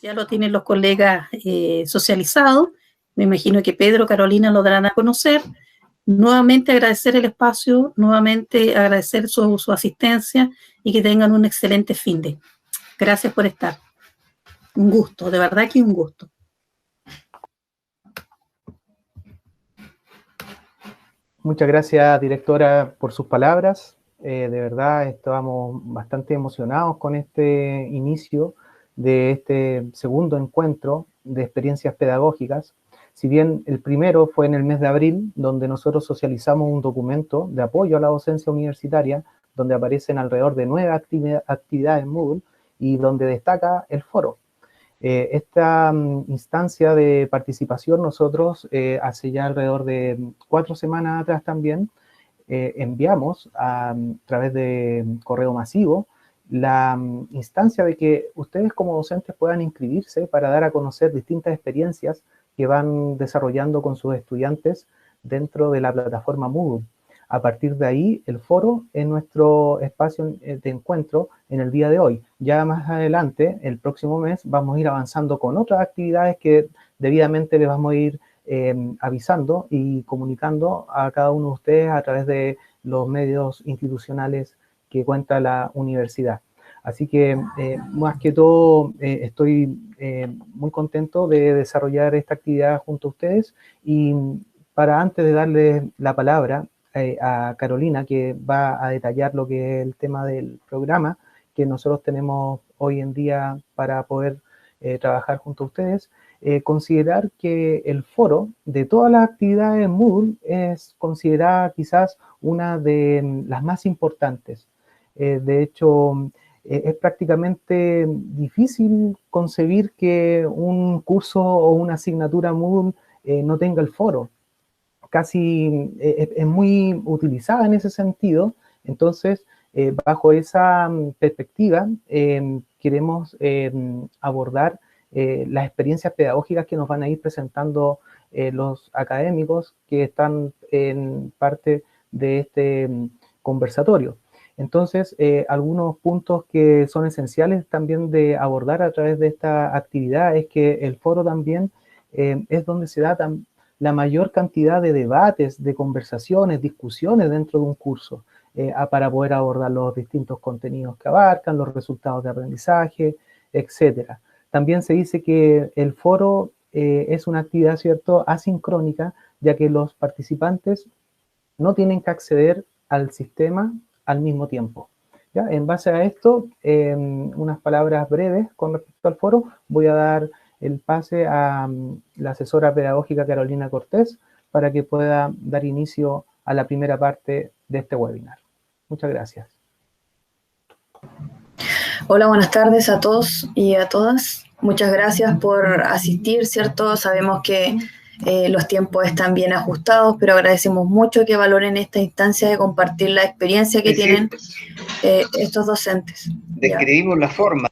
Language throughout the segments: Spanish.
Ya lo tienen los colegas socializados. Me imagino que Pedro, Carolina lo darán a conocer. Nuevamente agradecer el espacio, nuevamente agradecer su asistencia y que tengan un excelente fin de. Gracias por estar. Un gusto, de verdad que un gusto. Muchas gracias, directora, por sus palabras. De verdad, estábamos bastante emocionados con este inicio de este segundo encuentro de experiencias pedagógicas. Si bien el primero fue en el mes de abril, donde nosotros socializamos un documento de apoyo a la docencia universitaria, donde aparecen alrededor de 9 actividades Moodle y donde destaca el foro. Esta instancia de participación nosotros hace ya alrededor de 4 semanas atrás también enviamos a través de correo masivo la instancia de que ustedes como docentes puedan inscribirse para dar a conocer distintas experiencias que van desarrollando con sus estudiantes dentro de la plataforma Moodle. A partir de ahí, el foro es nuestro espacio de encuentro en el día de hoy. Ya más adelante, el próximo mes, vamos a ir avanzando con otras actividades que debidamente les vamos a ir avisando y comunicando a cada uno de ustedes a través de los medios institucionales que cuenta la universidad. Así que, más que todo, estoy muy contento de desarrollar esta actividad junto a ustedes y para antes de darle la palabra a Carolina, que va a detallar lo que es el tema del programa que nosotros tenemos hoy en día para poder trabajar junto a ustedes, considerar que el foro de todas las actividades Moodle es considerada quizás una de las más importantes. De hecho, es prácticamente difícil concebir que un curso o una asignatura Moodle no tenga el foro. Casi es muy utilizada en ese sentido. Entonces, bajo esa perspectiva, queremos abordar las experiencias pedagógicas que nos van a ir presentando los académicos que están en parte de este conversatorio. Entonces, algunos puntos que son esenciales también de abordar a través de esta actividad es que el foro también es donde se da la mayor cantidad de debates, de conversaciones, discusiones dentro de un curso para poder abordar los distintos contenidos que abarcan, los resultados de aprendizaje, etcétera. También se dice que el foro es una actividad, ¿cierto?, asincrónica, ya que los participantes no tienen que acceder al sistema al mismo tiempo. ¿Ya? En base a esto, unas palabras breves con respecto al foro, voy a dar el pase a la asesora pedagógica Carolina Cortés para que pueda dar inicio a la primera parte de este webinar. Muchas gracias. Hola, buenas tardes a todos y a todas. Muchas gracias por asistir, ¿cierto? Sabemos que los tiempos están bien ajustados, pero agradecemos mucho que valoren esta instancia de compartir la experiencia que tienen estos docentes. Describimos la forma.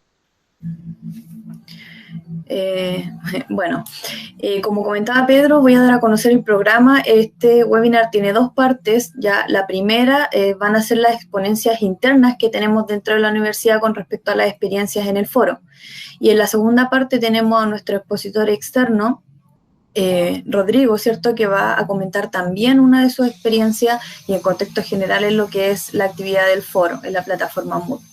Bueno, como comentaba Pedro, voy a dar a conocer el programa. Este webinar tiene 2 partes. Ya la primera van a ser las exponencias internas que tenemos dentro de la universidad con respecto a las experiencias en el foro. Y en la segunda parte tenemos a nuestro expositor externo, Rodrigo, ¿cierto?, que va a comentar también una de sus experiencias y en contexto general en lo que es la actividad del foro en la plataforma Moodle.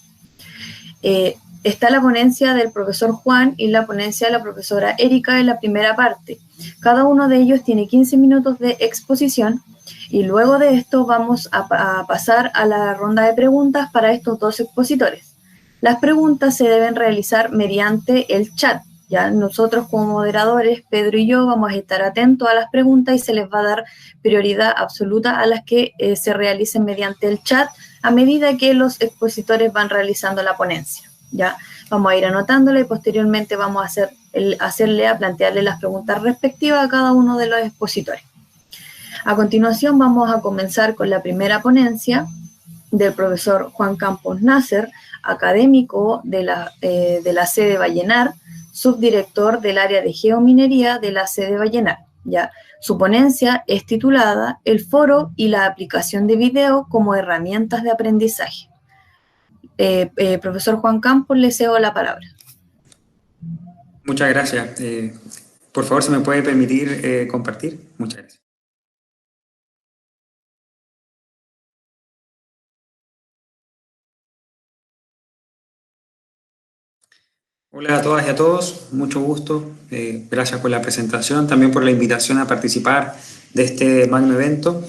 Está la ponencia del profesor Juan y la ponencia de la profesora Erika en la primera parte. Cada uno de ellos tiene 15 minutos de exposición y luego de esto vamos a pasar a la ronda de preguntas para estos 2 expositores. Las preguntas se deben realizar mediante el chat. Ya nosotros como moderadores, Pedro y yo, vamos a estar atentos a las preguntas y se les va a dar prioridad absoluta a las que se realicen mediante el chat a medida que los expositores van realizando la ponencia. Ya vamos a ir anotándola y posteriormente vamos a plantearle las preguntas respectivas a cada uno de los expositores. A continuación vamos a comenzar con la primera ponencia del profesor Juan Campos Nasser, académico de la sede Vallenar, subdirector del área de geominería de la sede Vallenar. Ya, su ponencia es titulada El foro y la aplicación de video como herramientas de aprendizaje. Profesor Juan Campos, le cedo la palabra. Muchas gracias. Por favor, ¿se me puede permitir compartir? Muchas gracias. Hola a todas y a todos, mucho gusto. Gracias por la presentación, también por la invitación a participar de este magno evento.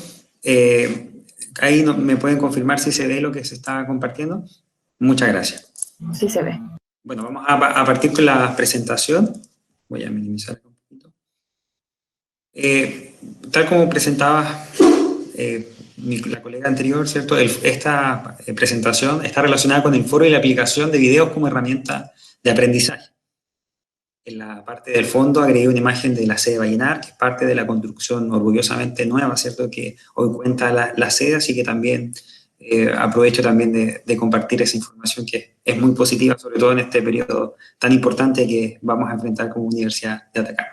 Ahí me pueden confirmar si se ve lo que se está compartiendo. Muchas gracias. Sí se ve. Bueno, vamos a partir con la presentación. Voy a minimizar un poquito. Tal como presentaba la colega anterior, ¿cierto? Esta presentación está relacionada con el foro y la aplicación de videos como herramienta de aprendizaje. En la parte del fondo agregué una imagen de la sede Vallenar, que es parte de la construcción orgullosamente nueva, ¿cierto? Que hoy cuenta la sede, así que también aprovecho también de compartir esa información que es muy positiva, sobre todo en este periodo tan importante que vamos a enfrentar como Universidad de Atacama.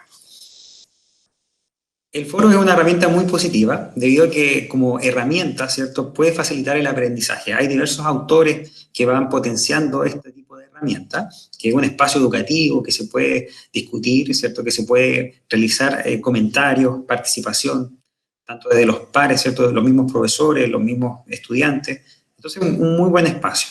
El foro es una herramienta muy positiva, debido a que como herramienta, ¿cierto?, puede facilitar el aprendizaje. Hay diversos autores que van potenciando este tipo de herramientas, que es un espacio educativo, que se puede discutir, ¿cierto?, que se puede realizar comentarios, participación, tanto de los pares, ¿cierto?, de los mismos profesores, los mismos estudiantes. Entonces, un muy buen espacio.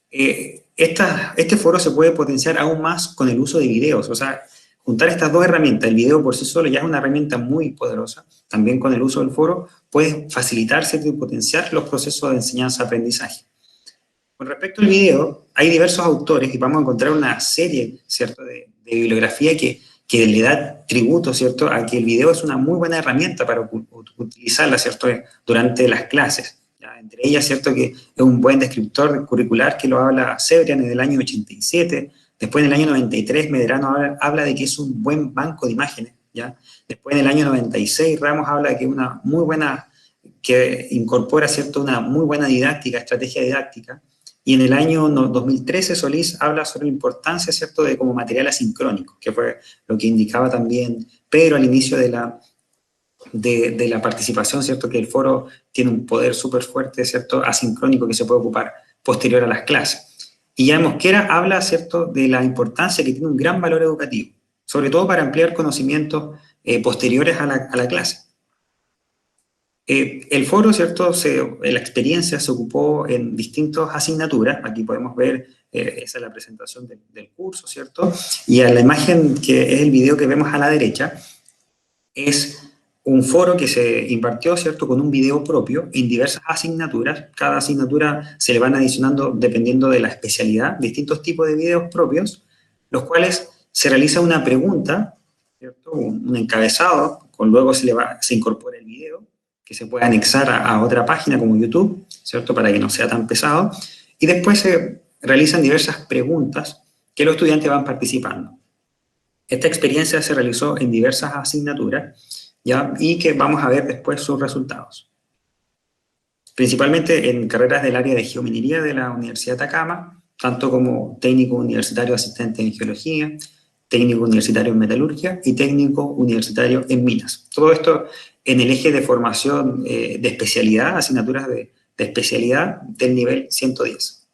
Este foro se puede potenciar aún más con el uso de videos, o sea, juntar estas dos herramientas, el video por sí solo ya es una herramienta muy poderosa, también con el uso del foro puede facilitarse y potenciar los procesos de enseñanza-aprendizaje. Con respecto al video, hay diversos autores y vamos a encontrar una serie, ¿cierto?, de bibliografía que le da tributo, ¿cierto?, a que el video es una muy buena herramienta para utilizarla, ¿cierto?, durante las clases. ¿Ya? Entre ellas, ¿cierto?, que es un buen descriptor curricular que lo habla Cebrián en el año 87, después en el año 93 Medrano habla de que es un buen banco de imágenes, ¿ya? Después en el año 96 Ramos habla de que es una muy buena, que incorpora, ¿cierto?, una muy buena didáctica, estrategia didáctica, y en el año 2013 Solís habla sobre la importancia, ¿cierto?, de como material asincrónico, que fue lo que indicaba también Pedro al inicio de la participación, ¿cierto?, que el foro tiene un poder súper fuerte, ¿cierto?, asincrónico que se puede ocupar posterior a las clases. Y ya Mosquera habla, ¿cierto?, de la importancia que tiene un gran valor educativo, sobre todo para ampliar conocimientos posteriores a la clase. El foro, ¿cierto?, la experiencia se ocupó en distintas asignaturas. Aquí podemos ver, esa es la presentación del curso, ¿cierto? Y a la imagen, que es el video que vemos a la derecha, es un foro que se impartió, ¿cierto?, con un video propio en diversas asignaturas. Cada asignatura se le van adicionando, dependiendo de la especialidad, distintos tipos de videos propios, los cuales se realiza una pregunta, ¿cierto?, un encabezado, luego se incorpora el video, que se puede anexar a otra página como YouTube, ¿cierto?, para que no sea tan pesado, y después se realizan diversas preguntas que los estudiantes van participando. Esta experiencia se realizó en diversas asignaturas, ¿ya?, y que vamos a ver después sus resultados. Principalmente en carreras del área de geominería de la Universidad de Atacama, tanto como técnico universitario asistente en geología, técnico universitario en metalurgia y técnico universitario en minas. Todo esto en el eje de formación de especialidad, asignaturas de especialidad del nivel 110.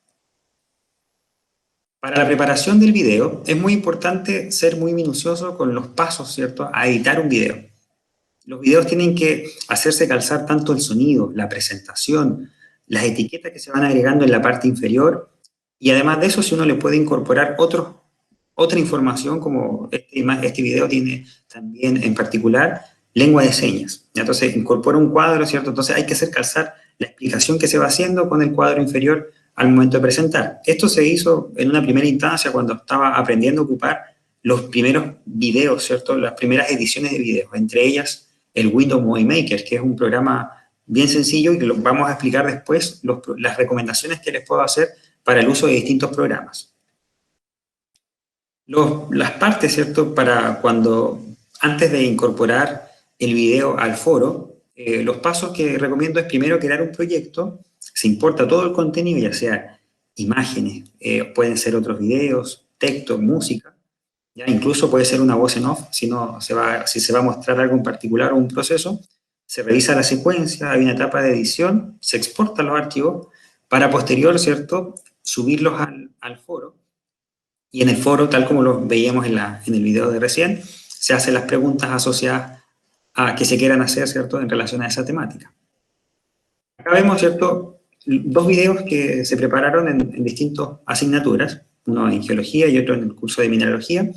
Para la preparación del video es muy importante ser muy minucioso con los pasos, ¿cierto?, a editar un video. Los videos tienen que hacerse calzar tanto el sonido, la presentación, las etiquetas que se van agregando en la parte inferior, y además de eso, si uno le puede incorporar otra información, como este video tiene también en particular lengua de señas. Entonces incorpora un cuadro, ¿cierto? Entonces hay que hacer calzar la explicación que se va haciendo con el cuadro inferior al momento de presentar. Esto se hizo en una primera instancia cuando estaba aprendiendo a ocupar los primeros videos, ¿cierto?, las primeras ediciones de videos, entre ellas el Windows Movie Maker, que es un programa bien sencillo y que lo vamos a explicar después, las recomendaciones que les puedo hacer para el uso de distintos programas. Las partes, ¿cierto?, para antes de incorporar el video al foro, los pasos que recomiendo es primero crear un proyecto, se importa todo el contenido, ya sea imágenes, pueden ser otros videos, texto, música, ¿ya? Incluso puede ser una voz en off, si se va a mostrar algo en particular o un proceso, se revisa la secuencia, hay una etapa de edición, se exportan los archivos para posterior, ¿cierto?, subirlos al foro Y en el foro, tal como lo veíamos en el video de recién, se hacen las preguntas asociadas a que se quieran hacer, ¿cierto?, en relación a esa temática. Acá vemos, ¿cierto?, dos videos que se prepararon en distintas asignaturas, uno en geología y otro en el curso de mineralogía.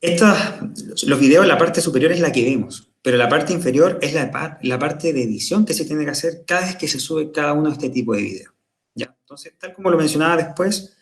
Los videos, la parte superior es la que vemos, pero la parte inferior es la parte de edición que se tiene que hacer cada vez que se sube cada uno de este tipo de videos. ¿Ya? Entonces, tal como lo mencionaba después,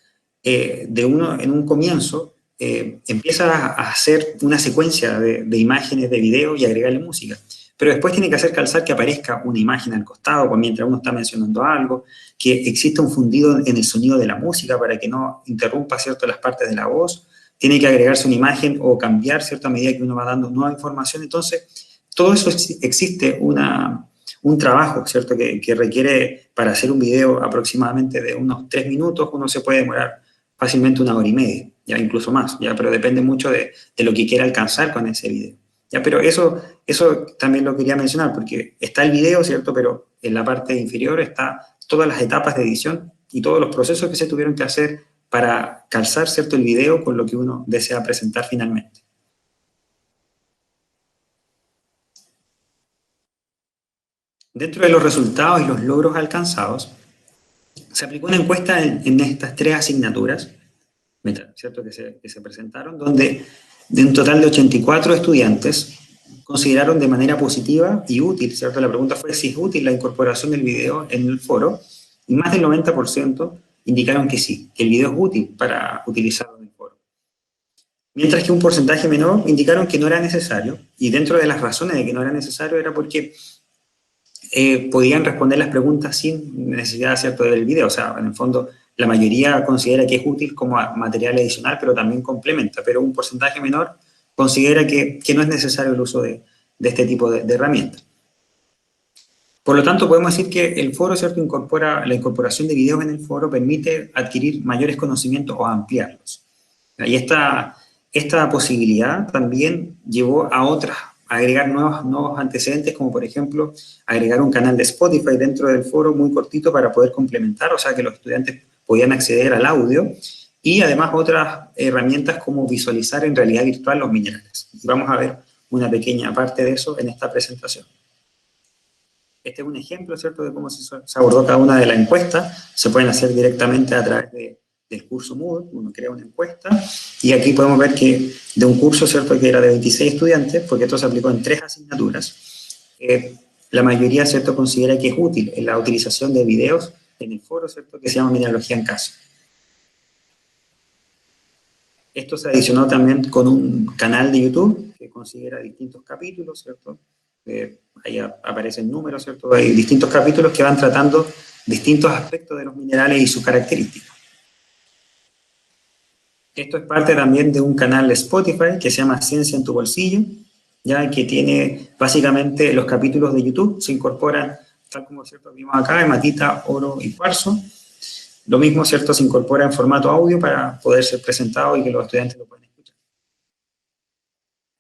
en un comienzo, empieza a hacer una secuencia de imágenes, de videos y agregarle música. Pero después tiene que hacer calzar que aparezca una imagen al costado mientras uno está mencionando algo, que exista un fundido en el sonido de la música para que no interrumpa, ¿cierto?, las partes de la voz. Tiene que agregarse una imagen o cambiar, ¿cierto?, a medida que uno va dando nueva información. Entonces, todo eso existe un trabajo, ¿cierto?, que requiere, para hacer un video aproximadamente de unos 3 minutos, uno se puede demorar fácilmente 1 hora y media, ya incluso más, ya, pero depende mucho de lo que quiera alcanzar con ese video. Ya, pero eso también lo quería mencionar, porque está el video, ¿cierto?, pero en la parte inferior está todas las etapas de edición y todos los procesos que se tuvieron que hacer para calzar, ¿cierto?, el video con lo que uno desea presentar finalmente. Dentro de los resultados y los logros alcanzados, se aplicó una encuesta en estas 3 asignaturas, ¿cierto?, que se presentaron, donde de un total de 84 estudiantes consideraron de manera positiva y útil, ¿cierto? La pregunta fue si es útil la incorporación del video en el foro, y más del 90% indicaron que sí, que el video es útil para utilizarlo en el foro. Mientras que un porcentaje menor indicaron que no era necesario, y dentro de las razones de que no era necesario era porque podían responder las preguntas sin necesidad, ¿cierto?, del video. O sea, en el fondo, la mayoría considera que es útil como material adicional, pero también complementa, pero un porcentaje menor considera que no es necesario el uso de este tipo de herramientas. Por lo tanto, podemos decir que el foro, ¿cierto?, la incorporación de videos en el foro permite adquirir mayores conocimientos o ampliarlos. Y esta posibilidad también llevó a agregar nuevos antecedentes, como por ejemplo, agregar un canal de Spotify dentro del foro muy cortito para poder complementar, o sea que los estudiantes podían acceder al audio, y además otras herramientas como visualizar en realidad virtual los minerales. Y vamos a ver una pequeña parte de eso en esta presentación. Este es un ejemplo, ¿cierto?, de cómo se abordó cada una de las encuestas. Se pueden hacer directamente a través del curso Moodle. Uno crea una encuesta, y aquí podemos ver que de un curso, ¿cierto?, que era de 26 estudiantes, porque esto se aplicó en 3 asignaturas, la mayoría, ¿cierto?, considera que es útil en la utilización de videos en el foro, ¿cierto?, que se llama Mineralogía en Casa. Esto se adicionó también con un canal de YouTube que considera distintos capítulos, ¿cierto? Ahí aparecen números, ¿cierto? Hay distintos capítulos que van tratando distintos aspectos de los minerales y sus características. Esto es parte también de un canal de Spotify que se llama Ciencia en tu Bolsillo, ya que tiene básicamente los capítulos de YouTube, se incorporan, tal como, ¿cierto?, vimos acá, hematita, oro y cuarzo. Lo mismo, ¿cierto?, se incorpora en formato audio para poder ser presentado y que los estudiantes lo puedan escuchar.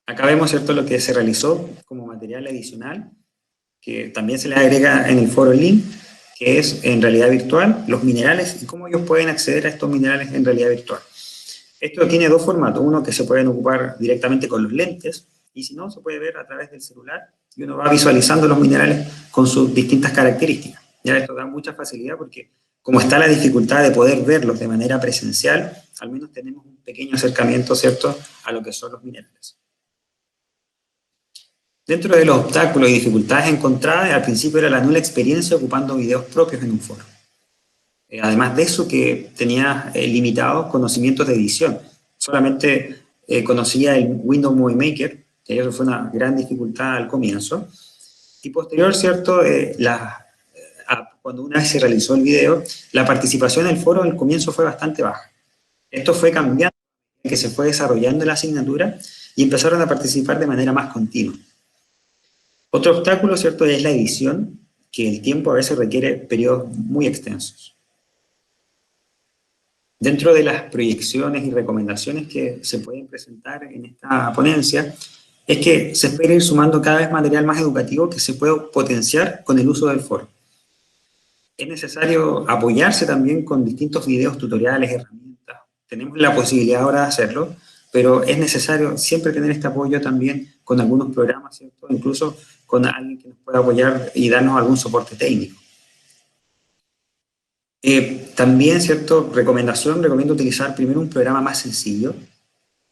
Acá vemos, ¿cierto?, lo que se realizó como material adicional, que también se le agrega en el foro el link, que es en realidad virtual, los minerales y cómo ellos pueden acceder a estos minerales en realidad virtual. Esto tiene 2 formatos, uno que se pueden ocupar directamente con los lentes, y si no, se puede ver a través del celular, y uno va visualizando los minerales con sus distintas características. Ya esto da mucha facilidad porque, como está la dificultad de poder verlos de manera presencial, al menos tenemos un pequeño acercamiento, ¿cierto?, a lo que son los minerales. Dentro de los obstáculos y dificultades encontradas, al principio era la nula experiencia ocupando videos propios en un foro. Además de eso, que tenía limitados conocimientos de edición. Solamente conocía el Windows Movie Maker, que eso fue una gran dificultad al comienzo. Y posterior, ¿cierto?, cuando una vez se realizó el video, la participación en el foro al comienzo fue bastante baja. Esto fue cambiando, que se fue desarrollando la asignatura y empezaron a participar de manera más continua. Otro obstáculo, ¿cierto?, es la edición, que el tiempo a veces requiere periodos muy extensos. Dentro de las proyecciones y recomendaciones que se pueden presentar en esta ponencia, es que se espera ir sumando cada vez material más educativo que se puede potenciar con el uso del foro. Es necesario apoyarse también con distintos videos, tutoriales, herramientas tenemos la posibilidad ahora de hacerlo, pero es necesario siempre tener este apoyo también con algunos programas, ¿cierto? Incluso con alguien que nos pueda apoyar y darnos algún soporte técnico. También, ¿cierto? Recomiendo utilizar primero un programa más sencillo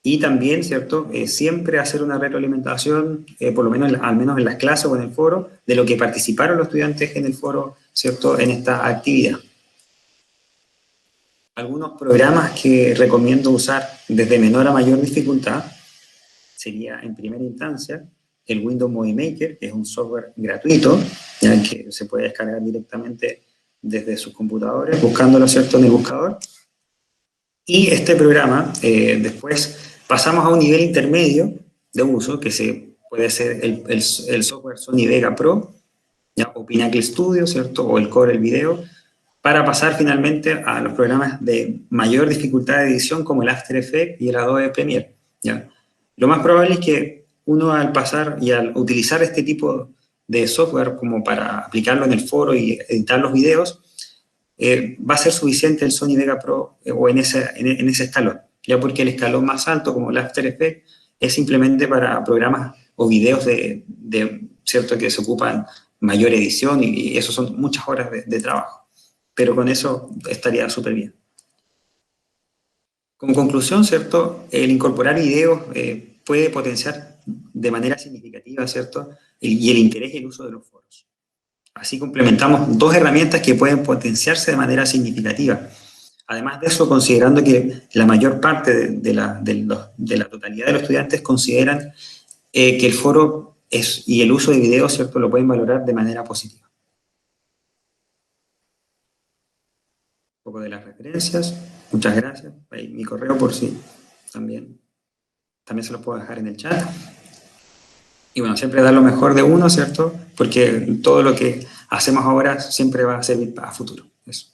y también, ¿cierto? Siempre hacer una retroalimentación, por lo menos, al menos en las clases o en el foro, de lo que participaron los estudiantes en el foro, ¿cierto? En esta actividad. Algunos programas que recomiendo usar desde menor a mayor dificultad sería, en primera instancia, el Windows Movie Maker, que es un software gratuito, ya que se puede descargar directamente desde sus computadores, buscándolo, ¿cierto?, en el buscador. Y este programa, después pasamos a un nivel intermedio de uso, que puede ser el software Sony Vega Pro, ¿ya? O Pinnacle Studio, ¿cierto?, o el Corel Video, para pasar finalmente a los programas de mayor dificultad de edición, como el After Effects y el Adobe Premiere, ¿ya? Lo más probable es que uno, al pasar y al utilizar este tipo de software como para aplicarlo en el foro y editar los videos, va a ser suficiente el Sony Vega Pro o en ese escalón, ya, porque el escalón más alto, como el After Effects, es simplemente para programas o videos ¿cierto?, que se ocupan mayor edición, y eso son muchas horas de trabajo. Pero con eso estaría súper bien. Como conclusión, ¿cierto?, el incorporar videos puede potenciar de manera significativa, ¿cierto?, y el interés y el uso de los foros. Así complementamos dos herramientas que pueden potenciarse de manera significativa. Además de eso, considerando que la mayor parte de la totalidad de los estudiantes consideran que el foro y el uso de videos, ¿cierto?, lo pueden valorar de manera positiva. Un poco de las referencias. Muchas gracias. Ahí mi correo, por si también se los puedo dejar en el chat. Y bueno, siempre dar lo mejor de uno, ¿cierto? Porque todo lo que hacemos ahora siempre va a servir a futuro. Eso.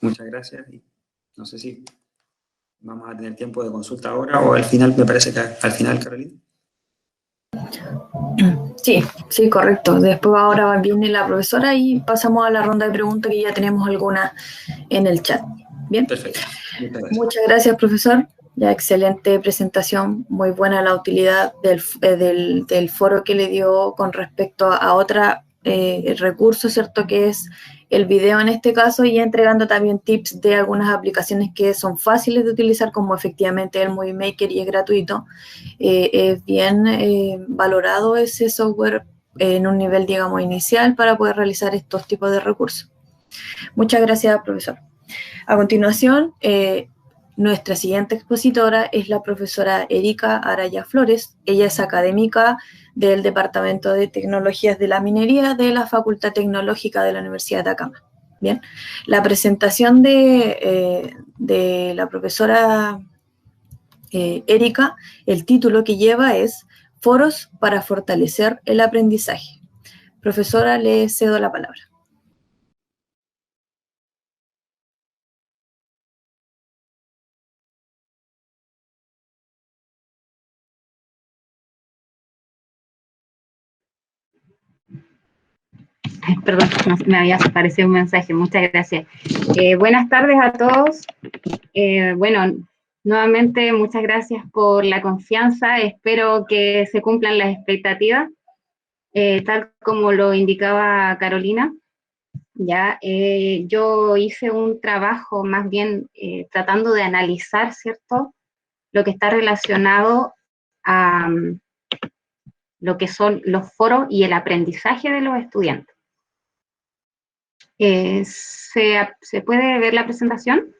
Muchas gracias. Y no sé si vamos a tener tiempo de consulta ahora o al final, me parece que al final, Carolina. Sí, correcto. Después ahora viene la profesora y pasamos a la ronda de preguntas, que ya tenemos algunas en el chat. ¿Bien? Perfecto. Muchas gracias, profesor. Ya, excelente presentación, muy buena la utilidad del foro que le dio con respecto a otro recurso, ¿cierto?, que es el video en este caso, y entregando también tips de algunas aplicaciones que son fáciles de utilizar, como efectivamente el Movie Maker, y es gratuito. Es bien valorado ese software en un nivel, digamos, inicial, para poder realizar estos tipos de recursos. Muchas gracias, profesor. A continuación, nuestra siguiente expositora es la profesora Erika Araya Flores. Ella es académica del Departamento de Tecnologías de la Minería de la Facultad Tecnológica de la Universidad de Atacama. Bien, la presentación de la profesora Erika, el título que lleva es Foros para fortalecer el aprendizaje. Profesora, le cedo la palabra. Perdón, me había aparecido un mensaje. Muchas gracias. Buenas tardes a todos. Bueno, nuevamente muchas gracias por la confianza. Espero que se cumplan las expectativas, tal como lo indicaba Carolina. Ya, yo hice un trabajo más bien tratando de analizar, ¿cierto?, lo que está relacionado a lo que son los foros y el aprendizaje de los estudiantes. ¿Se puede ver la presentación?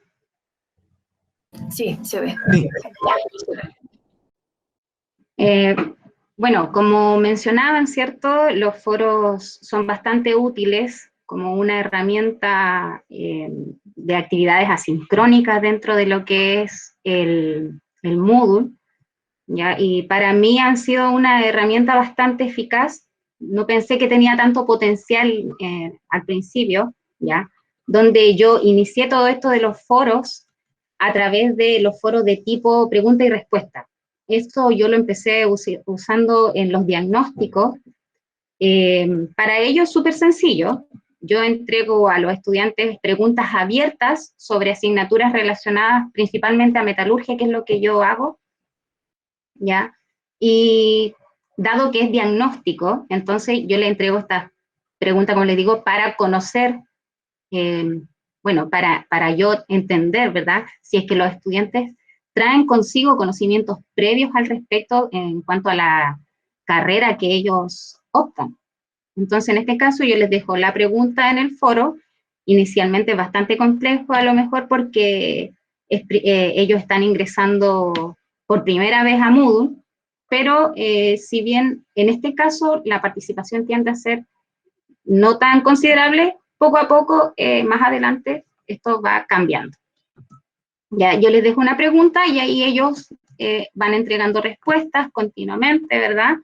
Sí, se ve. Bueno, como mencionaban, ¿cierto?, los foros son bastante útiles como una herramienta de actividades asincrónicas dentro de lo que es el Moodle, ¿ya? Y para mí han sido una herramienta bastante eficaz. No pensé que tenía tanto potencial al principio, ¿ya?, donde yo inicié todo esto de los foros a través de los foros de tipo pregunta y respuesta. Esto yo lo empecé usando en los diagnósticos. Para ello es súper sencillo, yo entrego a los estudiantes preguntas abiertas sobre asignaturas relacionadas principalmente a metalurgia, que es lo que yo hago, ¿ya? Y dado que es diagnóstico, entonces yo le entrego esta pregunta, como les digo, para conocer, bueno, para yo entender, ¿verdad? Si es que los estudiantes traen consigo conocimientos previos al respecto en cuanto a la carrera que ellos optan. Entonces, en este caso, yo les dejo la pregunta en el foro, inicialmente bastante complejo a lo mejor porque ellos están ingresando por primera vez a Moodle, pero si bien en este caso la participación tiende a ser no tan considerable, poco a poco, más adelante, esto va cambiando. Ya, yo les dejo una pregunta y ahí ellos van entregando respuestas continuamente, ¿verdad?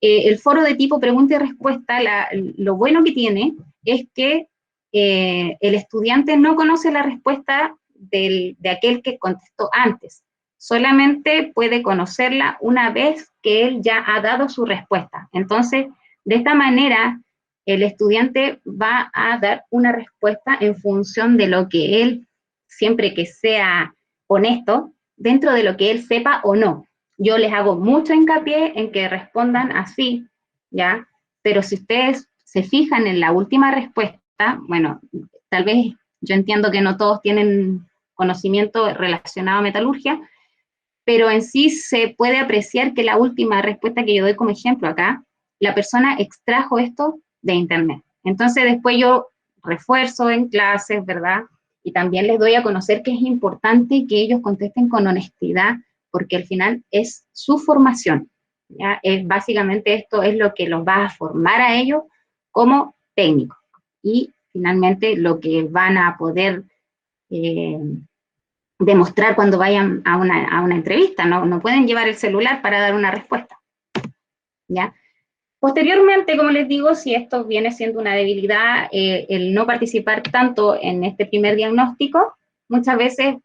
El foro de tipo pregunta y respuesta, lo bueno que tiene es que el estudiante no conoce la respuesta de aquel que contestó antes, solamente puede conocerla una vez que él ya ha dado su respuesta. Entonces, de esta manera, el estudiante va a dar una respuesta en función de lo que él, siempre que sea honesto, dentro de lo que él sepa o no. Yo les hago mucho hincapié en que respondan así, ¿ya? Pero si ustedes se fijan en la última respuesta, bueno, tal vez yo entiendo que no todos tienen conocimiento relacionado a metalurgia, pero en sí se puede apreciar que la última respuesta que yo doy como ejemplo acá, la persona extrajo esto de internet. Entonces después yo refuerzo en clases, ¿verdad? Y también les doy a conocer que es importante que ellos contesten con honestidad, porque al final es su formación, ¿ya? Básicamente esto es lo que los va a formar a ellos como técnicos. Y finalmente lo que van a poder demostrar cuando vayan a una entrevista, no pueden llevar el celular para dar una respuesta, ¿ya? Posteriormente, como les digo, si esto viene siendo una debilidad, el no participar tanto en este primer diagnóstico, muchas veces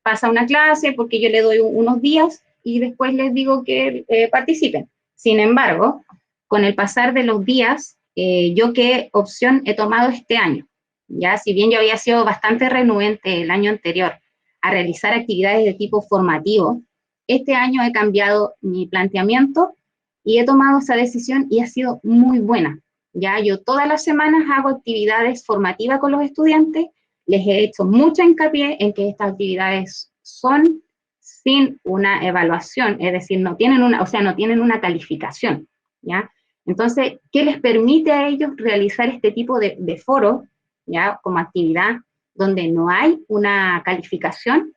pasa una clase porque yo le doy unos días y después les digo que participen. Sin embargo, con el pasar de los días, yo qué opción he tomado este año, ya si bien yo había sido bastante renuente el año anterior a realizar actividades de tipo formativo, este año he cambiado mi planteamiento y he tomado esa decisión y ha sido muy buena. Ya yo todas las semanas hago actividades formativas con los estudiantes, les he hecho mucho hincapié en que estas actividades son sin una evaluación, es decir, no tienen una calificación, ¿ya? Entonces, ¿qué les permite a ellos realizar este tipo de foro, ya, como actividad donde no hay una calificación?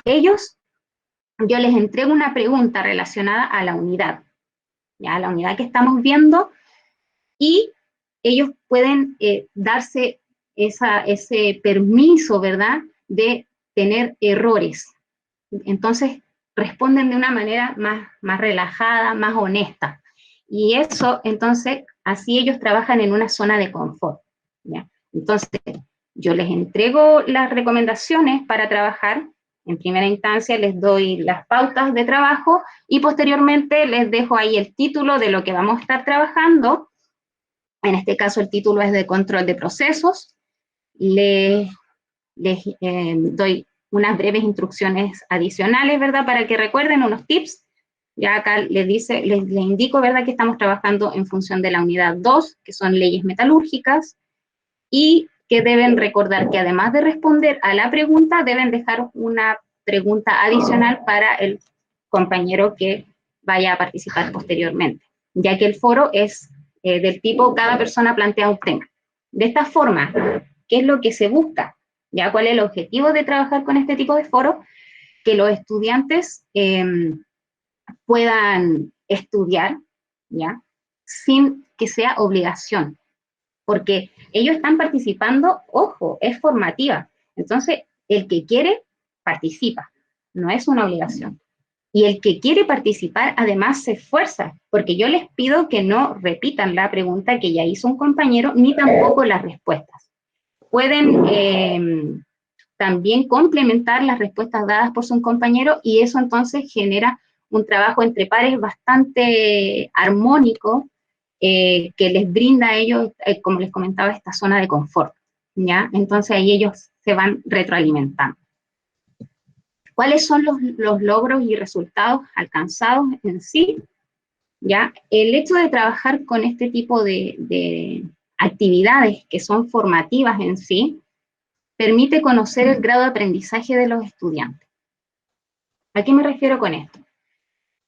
Yo les entrego una pregunta relacionada a la unidad, ya, la unidad que estamos viendo, y ellos pueden darse ese permiso, ¿verdad?, de tener errores. Entonces, responden de una manera más relajada, más honesta. Y eso, entonces, así ellos trabajan en una zona de confort, ¿ya? Entonces, yo les entrego las recomendaciones para trabajar. En primera instancia les doy las pautas de trabajo y posteriormente les dejo ahí el título de lo que vamos a estar trabajando. En este caso el título es de control de procesos. Les doy unas breves instrucciones adicionales, ¿verdad? Para que recuerden unos tips. Ya acá les indico, ¿verdad?, que estamos trabajando en función de la unidad 2, que son leyes metalúrgicas, y que deben recordar que además de responder a la pregunta, deben dejar una pregunta adicional para el compañero que vaya a participar posteriormente, ya que el foro es del tipo cada persona plantea un tema. De esta forma, ¿qué es lo que se busca? ¿Ya? ¿Cuál es el objetivo de trabajar con este tipo de foro? Que los estudiantes puedan estudiar, ¿ya?, sin que sea obligación, porque ellos están participando, ojo, es formativa. Entonces, el que quiere, participa, no es una obligación. Y el que quiere participar, además, se esfuerza, porque yo les pido que no repitan la pregunta que ya hizo un compañero, ni tampoco las respuestas. Pueden también complementar las respuestas dadas por su compañero, y eso entonces genera un trabajo entre pares bastante armónico que les brinda a ellos, como les comentaba, esta zona de confort, ¿ya? Entonces ahí ellos se van retroalimentando. ¿Cuáles son los logros y resultados alcanzados en sí? ¿Ya? El hecho de trabajar con este tipo de actividades que son formativas en sí, permite conocer el grado de aprendizaje de los estudiantes. ¿A qué me refiero con esto?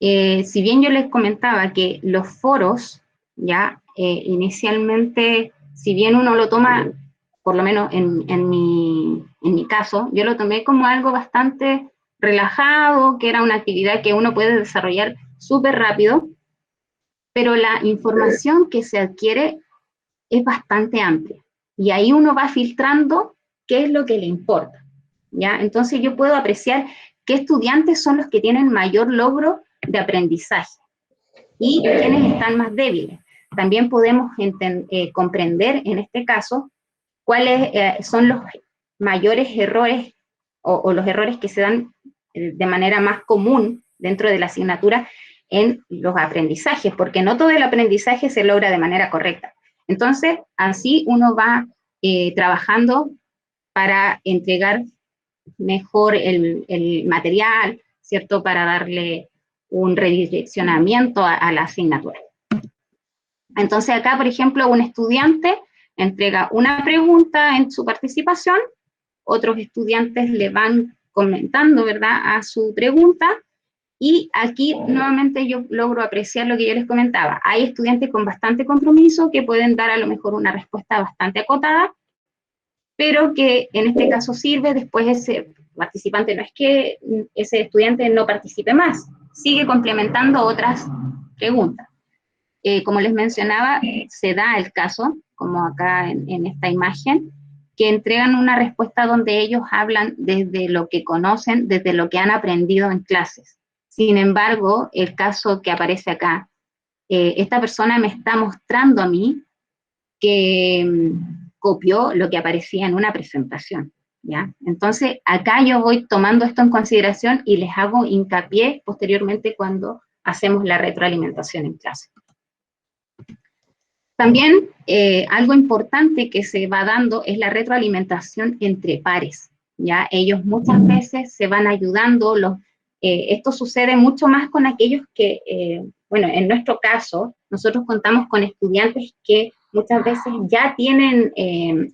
Si bien yo les comentaba que los foros, ya inicialmente, si bien uno lo toma, por lo menos en mi caso, yo lo tomé como algo bastante relajado, que era una actividad que uno puede desarrollar súper rápido, pero la información que se adquiere es bastante amplia, y ahí uno va filtrando qué es lo que le importa, ¿ya? Entonces yo puedo apreciar qué estudiantes son los que tienen mayor logro de aprendizaje y quiénes están más débiles. También podemos comprender en este caso cuáles son los mayores errores o los errores que se dan de manera más común dentro de la asignatura en los aprendizajes, porque no todo el aprendizaje se logra de manera correcta. Entonces, así uno va trabajando para entregar mejor el material, ¿cierto? Para darle un redireccionamiento a la asignatura. Entonces acá, por ejemplo, un estudiante entrega una pregunta en su participación, otros estudiantes le van comentando, ¿verdad?, a su pregunta, y aquí nuevamente yo logro apreciar lo que yo les comentaba. Hay estudiantes con bastante compromiso que pueden dar a lo mejor una respuesta bastante acotada, pero que en este caso sirve. Después ese participante, no es que ese estudiante no participe más, sigue complementando otras preguntas. Como les mencionaba, se da el caso, como acá en esta imagen, que entregan una respuesta donde ellos hablan desde lo que conocen, desde lo que han aprendido en clases. Sin embargo, el caso que aparece acá, esta persona me está mostrando a mí que copió lo que aparecía en una presentación, ¿ya? Entonces, acá yo voy tomando esto en consideración y les hago hincapié posteriormente cuando hacemos la retroalimentación en clase. También algo importante que se va dando es la retroalimentación entre pares, ¿ya? Ellos muchas veces se van ayudando, esto sucede mucho más con aquellos que, bueno, en nuestro caso, nosotros contamos con estudiantes que muchas veces ya tienen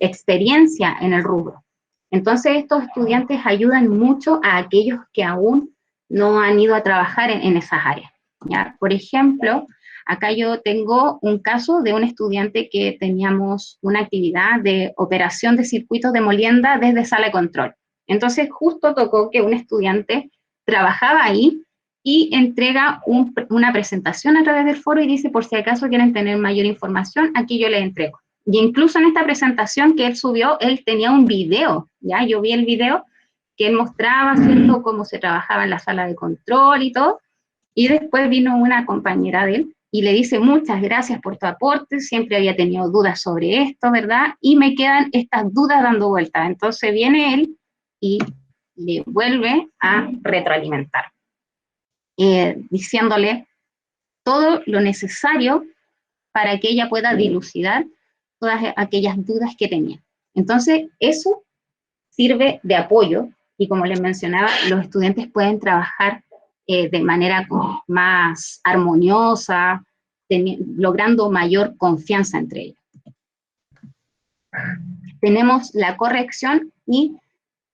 experiencia en el rubro. Entonces estos estudiantes ayudan mucho a aquellos que aún no han ido a trabajar en esas áreas, ¿ya? Por ejemplo, acá yo tengo un caso de un estudiante que teníamos una actividad de operación de circuitos de molienda desde sala de control. Entonces justo tocó que un estudiante trabajaba ahí y entrega una presentación a través del foro y dice, por si acaso quieren tener mayor información, aquí yo les entrego. Y incluso en esta presentación que él subió, él tenía un video, ¿ya? Yo vi el video que él mostraba, ¿cierto?, cómo se trabajaba en la sala de control y todo, y después vino una compañera de él y le dice, muchas gracias por tu aporte, siempre había tenido dudas sobre esto, ¿verdad? Y me quedan estas dudas dando vueltas. Entonces viene él y le vuelve a retroalimentar, diciéndole todo lo necesario para que ella pueda dilucidar todas aquellas dudas que tenía. Entonces, eso sirve de apoyo, y como les mencionaba, los estudiantes pueden trabajar de manera más armoniosa, logrando mayor confianza entre ellos. Tenemos la corrección y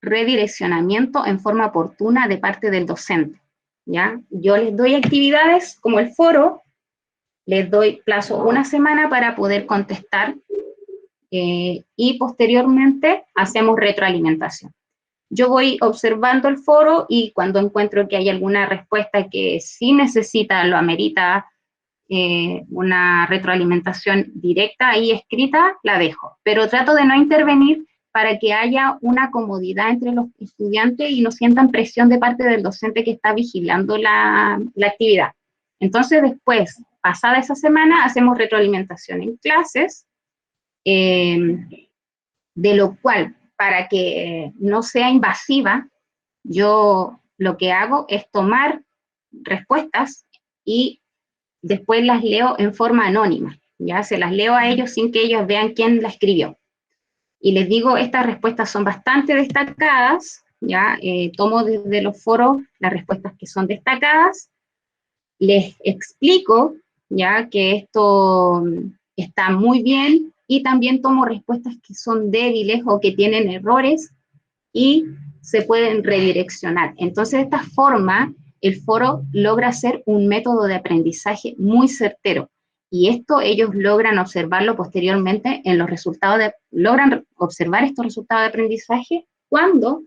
redireccionamiento en forma oportuna de parte del docente, ¿ya? Yo les doy actividades como el foro, les doy plazo una semana para poder contestar y posteriormente hacemos retroalimentación. Yo voy observando el foro y cuando encuentro que hay alguna respuesta que sí necesita, lo amerita una retroalimentación directa y escrita, la dejo. Pero trato de no intervenir para que haya una comodidad entre los estudiantes y no sientan presión de parte del docente que está vigilando la actividad. Entonces después, pasada esa semana, hacemos retroalimentación en clases, de lo cual, para que no sea invasiva, yo lo que hago es tomar respuestas y después las leo en forma anónima, ya se las leo a ellos sin que ellos vean quién la escribió. Y les digo, estas respuestas son bastante destacadas, ya tomo desde los foros las respuestas que son destacadas, les explico ya que esto está muy bien y también tomo respuestas que son débiles o que tienen errores y se pueden redireccionar. Entonces, de esta forma, el foro logra ser un método de aprendizaje muy certero. Y esto ellos logran observarlo posteriormente en los resultados logran observar estos resultados de aprendizaje cuando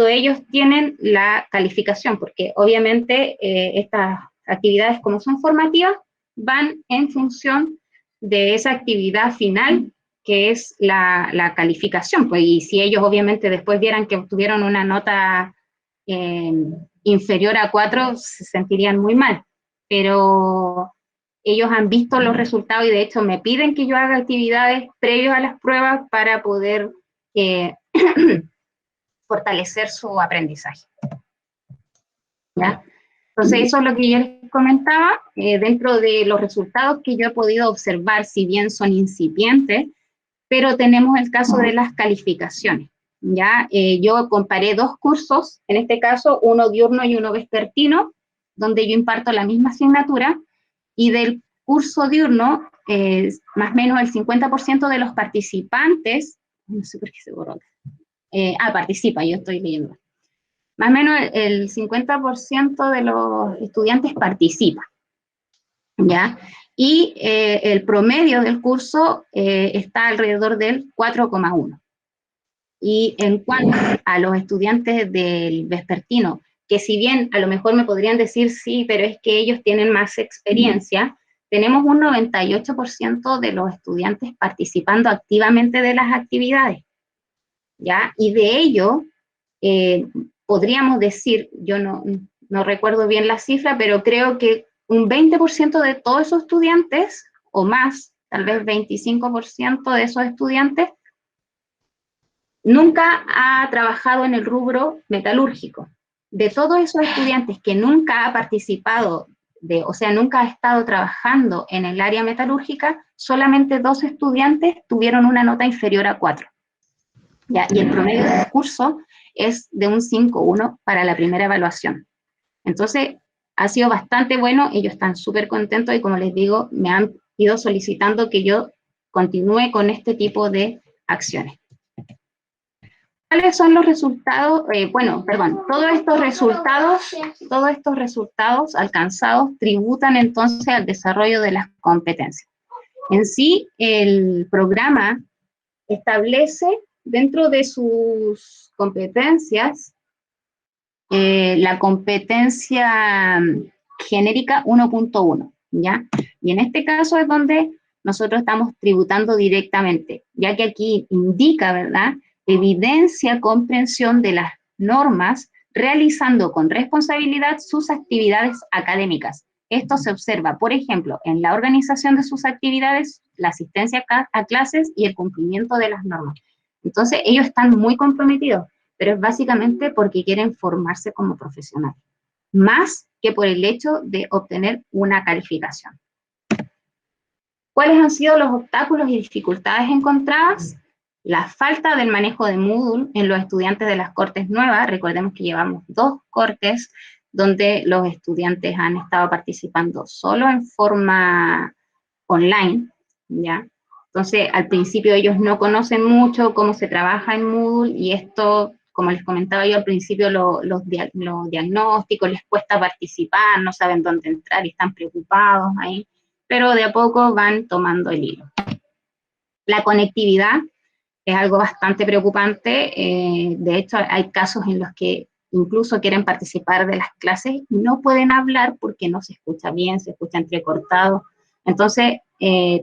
ellos tienen la calificación, porque obviamente estas actividades, como son formativas, van en función de esa actividad final, que es la calificación, pues, y si ellos obviamente después vieran que obtuvieron una nota inferior a 4, se sentirían muy mal, pero ellos han visto los resultados y de hecho me piden que yo haga actividades previas a las pruebas para poder fortalecer su aprendizaje. ¿Ya? Entonces eso es lo que yo les comentaba, dentro de los resultados que yo he podido observar, si bien son incipientes, pero tenemos el caso de las calificaciones. ¿Ya? Yo comparé 2 cursos, en este caso uno diurno y uno vespertino, donde yo imparto la misma asignatura, y del curso diurno, más o menos el 50% de los participantes, no sé por qué se borró, participa, yo estoy leyendo, más o menos el 50% de los estudiantes participa, ¿ya? Y el promedio del curso está alrededor del 4,1. Y en cuanto a los estudiantes del vespertino, que si bien a lo mejor me podrían decir sí, pero es que ellos tienen más experiencia, tenemos un 98% de los estudiantes participando activamente de las actividades, ¿ya? Y de ello, podríamos decir, yo no recuerdo bien la cifra, pero creo que un 20% de todos esos estudiantes, o más, tal vez 25% de esos estudiantes, nunca ha trabajado en el rubro metalúrgico. De todos esos estudiantes que nunca ha participado, o sea, nunca ha estado trabajando en el área metalúrgica, solamente 2 estudiantes tuvieron una nota inferior a 4. ¿Ya? Y el promedio del curso es de un 5,1 para la primera evaluación. Entonces, ha sido bastante bueno, ellos están súper contentos y como les digo, me han ido solicitando que yo continúe con este tipo de acciones. ¿Cuáles son los resultados? Todos estos resultados alcanzados tributan entonces al desarrollo de las competencias. En sí, el programa establece dentro de sus competencias la competencia genérica 1.1, ¿ya? Y en este caso es donde nosotros estamos tributando directamente, ya que aquí indica, ¿verdad?, evidencia comprensión de las normas, realizando con responsabilidad sus actividades académicas. Esto se observa, por ejemplo, en la organización de sus actividades, la asistencia a clases y el cumplimiento de las normas. Entonces, ellos están muy comprometidos, pero es básicamente porque quieren formarse como profesionales, más que por el hecho de obtener una calificación. ¿Cuáles han sido los obstáculos y dificultades encontradas? La falta del manejo de Moodle en los estudiantes de las cortes nuevas. Recordemos que llevamos 2 cortes donde los estudiantes han estado participando solo en forma online, ¿ya? Entonces, al principio ellos no conocen mucho cómo se trabaja en Moodle y esto, como les comentaba yo al principio, los diagnósticos, les cuesta participar, no saben dónde entrar y están preocupados ahí, pero de a poco van tomando el hilo. La conectividad es algo bastante preocupante, de hecho hay casos en los que incluso quieren participar de las clases y no pueden hablar porque no se escucha bien, se escucha entrecortado, entonces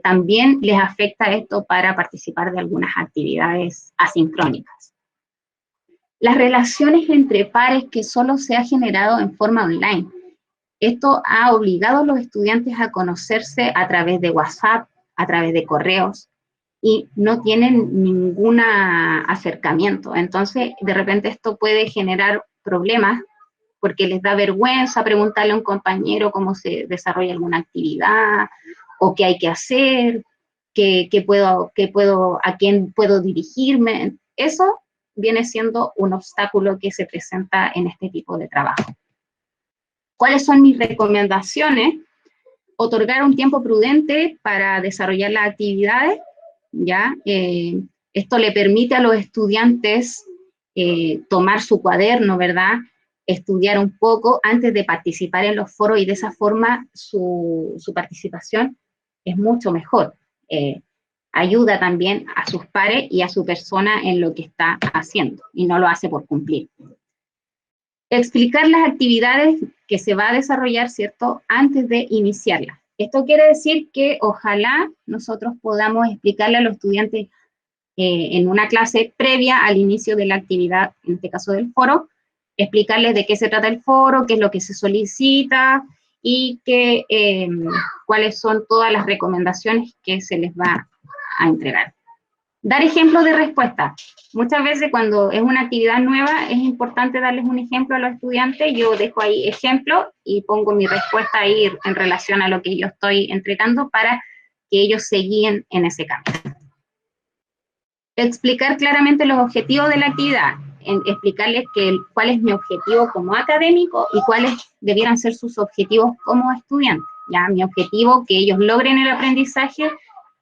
también les afecta esto para participar de algunas actividades asincrónicas. Las relaciones entre pares que solo se ha generado en forma online, esto ha obligado a los estudiantes a conocerse a través de WhatsApp, a través de correos, y no tienen ningún acercamiento. Entonces, de repente esto puede generar problemas porque les da vergüenza preguntarle a un compañero cómo se desarrolla alguna actividad o qué hay que hacer, a quién puedo dirigirme. Eso viene siendo un obstáculo que se presenta en este tipo de trabajo. ¿Cuáles son mis recomendaciones? Otorgar un tiempo prudente para desarrollar las actividades, ¿ya? Esto le permite a los estudiantes tomar su cuaderno, ¿verdad? Estudiar un poco antes de participar en los foros, y de esa forma su participación es mucho mejor. Ayuda también a sus pares y a su persona en lo que está haciendo, y no lo hace por cumplir. Explicar las actividades que se va a desarrollar, ¿cierto?, antes de iniciarlas. Esto quiere decir que ojalá nosotros podamos explicarle a los estudiantes en una clase previa al inicio de la actividad, en este caso del foro, explicarles de qué se trata el foro, qué es lo que se solicita y cuáles son todas las recomendaciones que se les va a entregar. Dar ejemplos de respuesta. Muchas veces cuando es una actividad nueva es importante darles un ejemplo a los estudiantes. Yo dejo ahí ejemplo y pongo mi respuesta ahí en relación a lo que yo estoy entregando para que ellos se guíen en ese campo. Explicar claramente los objetivos de la actividad. Explicarles cuál es mi objetivo como académico y cuáles debieran ser sus objetivos como estudiantes. ¿Ya? Mi objetivo, que ellos logren el aprendizaje,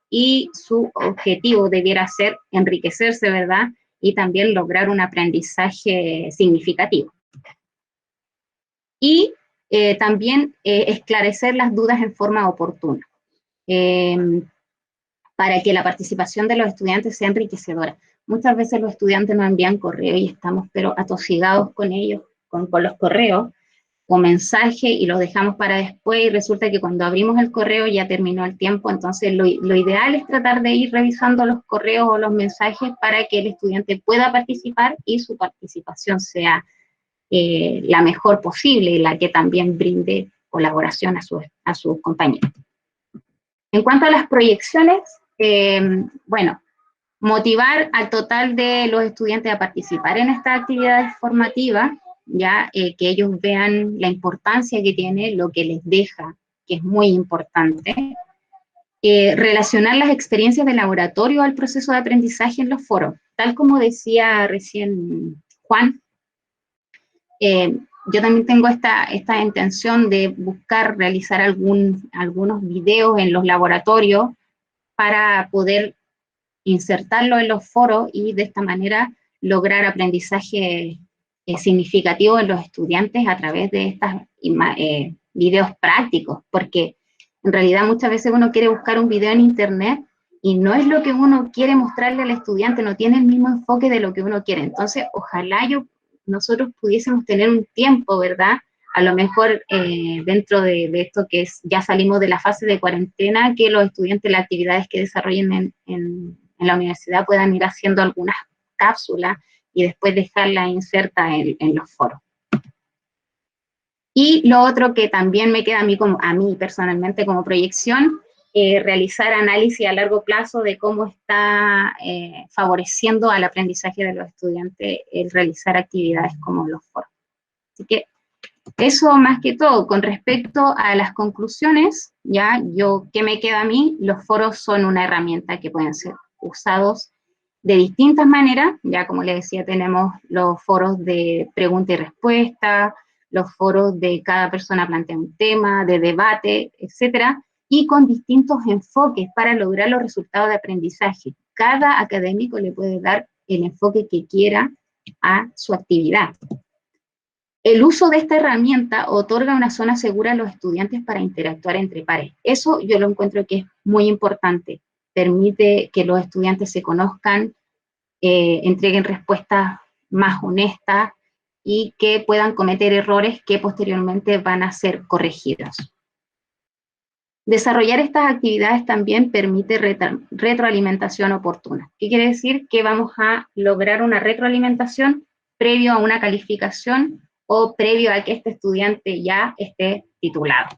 y su objetivo debiera ser enriquecerse, ¿verdad? Y también lograr un aprendizaje significativo. Y también esclarecer las dudas en forma oportuna, para que la participación de los estudiantes sea enriquecedora. Muchas veces los estudiantes nos envían correos y estamos pero atosigados con ellos, con los correos, o mensaje, y los dejamos para después, y resulta que cuando abrimos el correo ya terminó el tiempo. Entonces lo ideal es tratar de ir revisando los correos o los mensajes para que el estudiante pueda participar y su participación sea la mejor posible, y la que también brinde colaboración a sus compañeros. En cuanto a las proyecciones, bueno, motivar al total de los estudiantes a participar en estas actividades formativas, ya que ellos vean la importancia que tiene, lo que les deja, que es muy importante. Relacionar las experiencias de laboratorio al proceso de aprendizaje en los foros. Tal como decía recién Juan, yo también tengo esta intención de buscar realizar algunos videos en los laboratorios para poder insertarlo en los foros y de esta manera lograr aprendizaje significativo en los estudiantes a través de estos videos prácticos, porque en realidad muchas veces uno quiere buscar un video en internet y no es lo que uno quiere mostrarle al estudiante, no tiene el mismo enfoque de lo que uno quiere. Entonces, ojalá nosotros pudiésemos tener un tiempo, ¿verdad? A lo mejor dentro de esto que ya salimos de la fase de cuarentena, que los estudiantes, las actividades que desarrollen en la universidad puedan ir haciendo algunas cápsulas y después dejarla inserta en los foros. Y lo otro que también me queda a mí personalmente como proyección, realizar análisis a largo plazo de cómo está favoreciendo al aprendizaje de los estudiantes el realizar actividades como los foros. Así que eso más que todo. Con respecto a las conclusiones, ¿qué me queda a mí? Los foros son una herramienta que pueden ser usados de distintas maneras. Ya como les decía, tenemos los foros de pregunta y respuesta, los foros de cada persona plantea un tema, de debate, etcétera, y con distintos enfoques para lograr los resultados de aprendizaje. Cada académico le puede dar el enfoque que quiera a su actividad. El uso de esta herramienta otorga una zona segura a los estudiantes para interactuar entre pares. Eso yo lo encuentro que es muy importante. Permite que los estudiantes se conozcan, entreguen respuestas más honestas y que puedan cometer errores que posteriormente van a ser corregidos. Desarrollar estas actividades también permite retroalimentación oportuna. ¿Qué quiere decir? Que vamos a lograr una retroalimentación previo a una calificación o previo a que este estudiante ya esté titulado.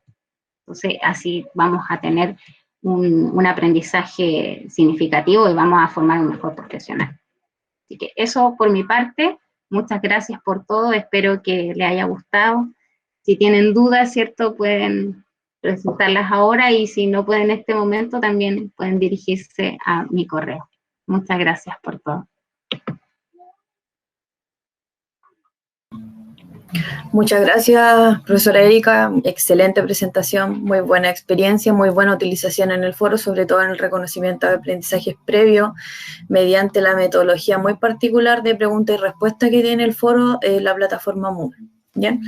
Entonces, así vamos a tener un aprendizaje significativo y vamos a formar un mejor profesional. Así que eso por mi parte. Muchas gracias por todo. Espero que les haya gustado. Si tienen dudas, ¿cierto? Pueden presentarlas ahora, y si no pueden en este momento, también pueden dirigirse a mi correo. Muchas gracias por todo. Muchas gracias, profesora Erika. Excelente presentación, muy buena experiencia, muy buena utilización en el foro, sobre todo en el reconocimiento de aprendizajes previos, mediante la metodología muy particular de pregunta y respuesta que tiene el foro, la plataforma Moodle. ¿Bien?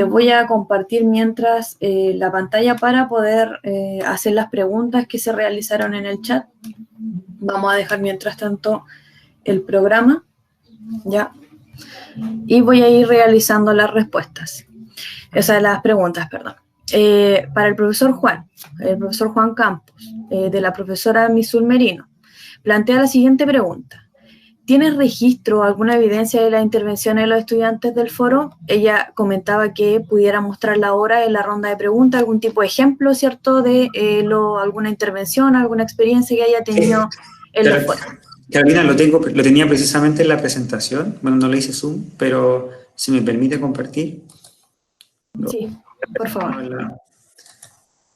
Voy a compartir mientras la pantalla para poder hacer las preguntas que se realizaron en el chat. Vamos a dejar mientras tanto el programa, ¿ya? Y voy a ir realizando las respuestas, o sea, las preguntas, perdón. Para el profesor Juan Campos, de la profesora Misul Merino, plantea la siguiente pregunta. ¿Tienes registro o alguna evidencia de la intervención de los estudiantes del foro? Ella comentaba que pudiera mostrarla ahora en la ronda de preguntas, algún tipo de ejemplo, ¿cierto?, de alguna intervención, alguna experiencia que haya tenido en los foros. Carolina, lo tenía precisamente en la presentación. Bueno, no le hice zoom, pero si me permite compartir. Sí, por favor.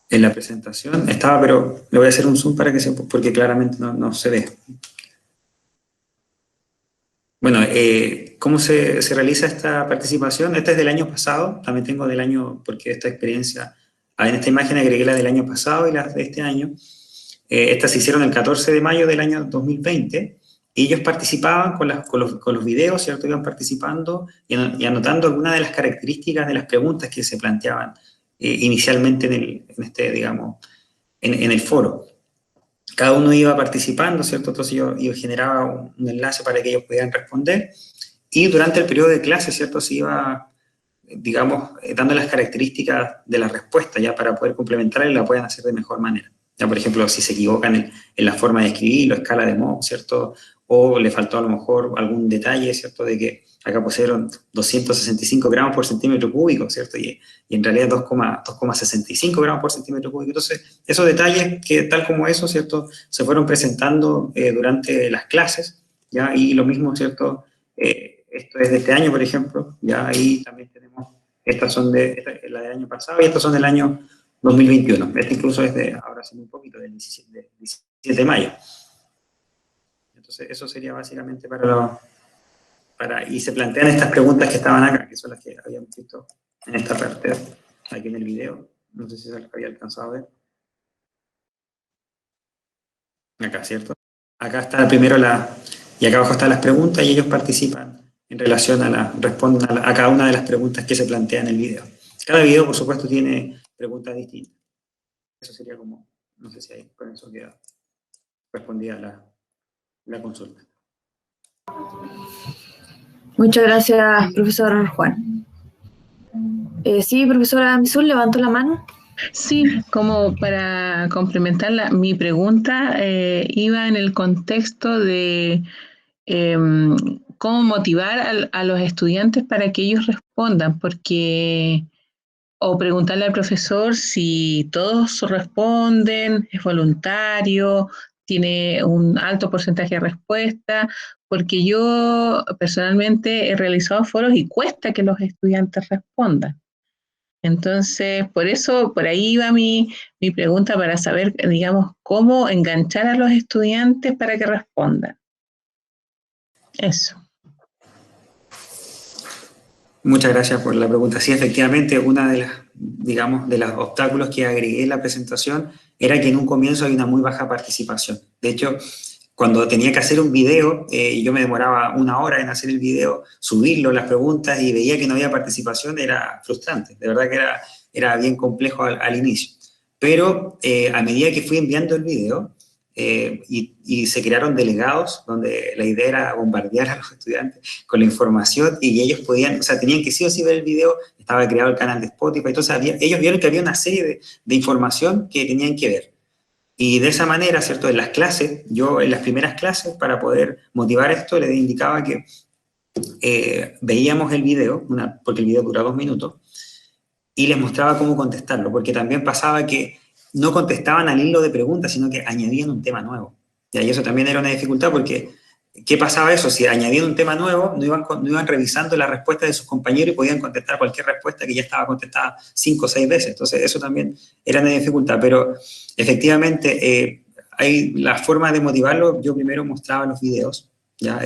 En la presentación estaba, pero le voy a hacer un zoom para que porque claramente no se ve. Bueno, ¿cómo se realiza esta participación? Esta es del año pasado, también tengo del año, porque esta experiencia, en esta imagen agregué la del año pasado y las de este año. Estas se hicieron el 14 de mayo del año 2020, y ellos participaban con los videos, ¿cierto? Iban participando y anotando algunas de las características de las preguntas que se planteaban inicialmente en el foro. Cada uno iba participando, ¿cierto? Entonces yo generaba un enlace para que ellos pudieran responder, y durante el periodo de clase, ¿cierto?, se iba, dando las características de la respuesta, ya para poder complementarla y la puedan hacer de mejor manera. Ya, por ejemplo, si se equivocan en la forma de escribir, o escala de Mohs, ¿cierto? O le faltó a lo mejor algún detalle, ¿cierto?, de que acá pusieron 265 gramos por centímetro cúbico, ¿cierto? Y en realidad 2,65 gramos por centímetro cúbico. Entonces, esos detalles que, tal como eso, ¿cierto?, se fueron presentando durante las clases, ¿ya? Y lo mismo, ¿cierto? Esto es de este año, por ejemplo, ¿ya? Ahí también tenemos, esta es la del año pasado, y estas son del año 2021. Este incluso es de, ahora sí un poquito, del 17 de mayo. Entonces, eso sería básicamente y se plantean estas preguntas que estaban acá, que son las que habíamos visto en esta parte, aquí en el video. No sé si se las había alcanzado a ver. Acá, ¿cierto? Acá está primero y acá abajo están las preguntas, y ellos participan en relación responden a cada una de las preguntas que se plantean en el video. Cada video, por supuesto, tiene preguntas distintas. Eso sería como, no sé si ahí con eso queda respondida la consulta. Muchas gracias, profesor Juan. Sí, profesora Misul, levanto la mano. Sí, como para complementar mi pregunta, iba en el contexto de cómo motivar a los estudiantes para que ellos respondan, o preguntarle al profesor si todos responden, es voluntario, tiene un alto porcentaje de respuesta, porque yo personalmente he realizado foros y cuesta que los estudiantes respondan. Entonces, por ahí va mi pregunta, para saber, cómo enganchar a los estudiantes para que respondan. Eso. Muchas gracias por la pregunta. Sí, efectivamente, una de los obstáculos que agregué en la presentación era que en un comienzo hay una muy baja participación. De hecho, cuando tenía que hacer un video, yo me demoraba 1 hora en hacer el video, subirlo, las preguntas, y veía que no había participación, era frustrante. De verdad que era bien complejo al inicio. Pero a medida que fui enviando el video, y se crearon delegados, donde la idea era bombardear a los estudiantes con la información, y ellos tenían que sí o sí ver el video. Estaba creado el canal de Spotify, entonces ellos vieron que había una serie de información que tenían que ver. Y de esa manera, ¿cierto?, en las clases, yo en las primeras clases, para poder motivar esto, les indicaba que veíamos el video, porque el video dura 2 minutos, y les mostraba cómo contestarlo, porque también pasaba que no contestaban al hilo de preguntas, sino que añadían un tema nuevo. Y eso también era una dificultad, porque ¿qué pasaba eso? Si añadían un tema nuevo, no iban revisando la respuesta de sus compañeros y podían contestar cualquier respuesta que ya estaba contestada 5 o 6 veces. Entonces, eso también era una dificultad. Pero, efectivamente, hay la forma de motivarlo. Yo primero mostraba los videos, ¿ya?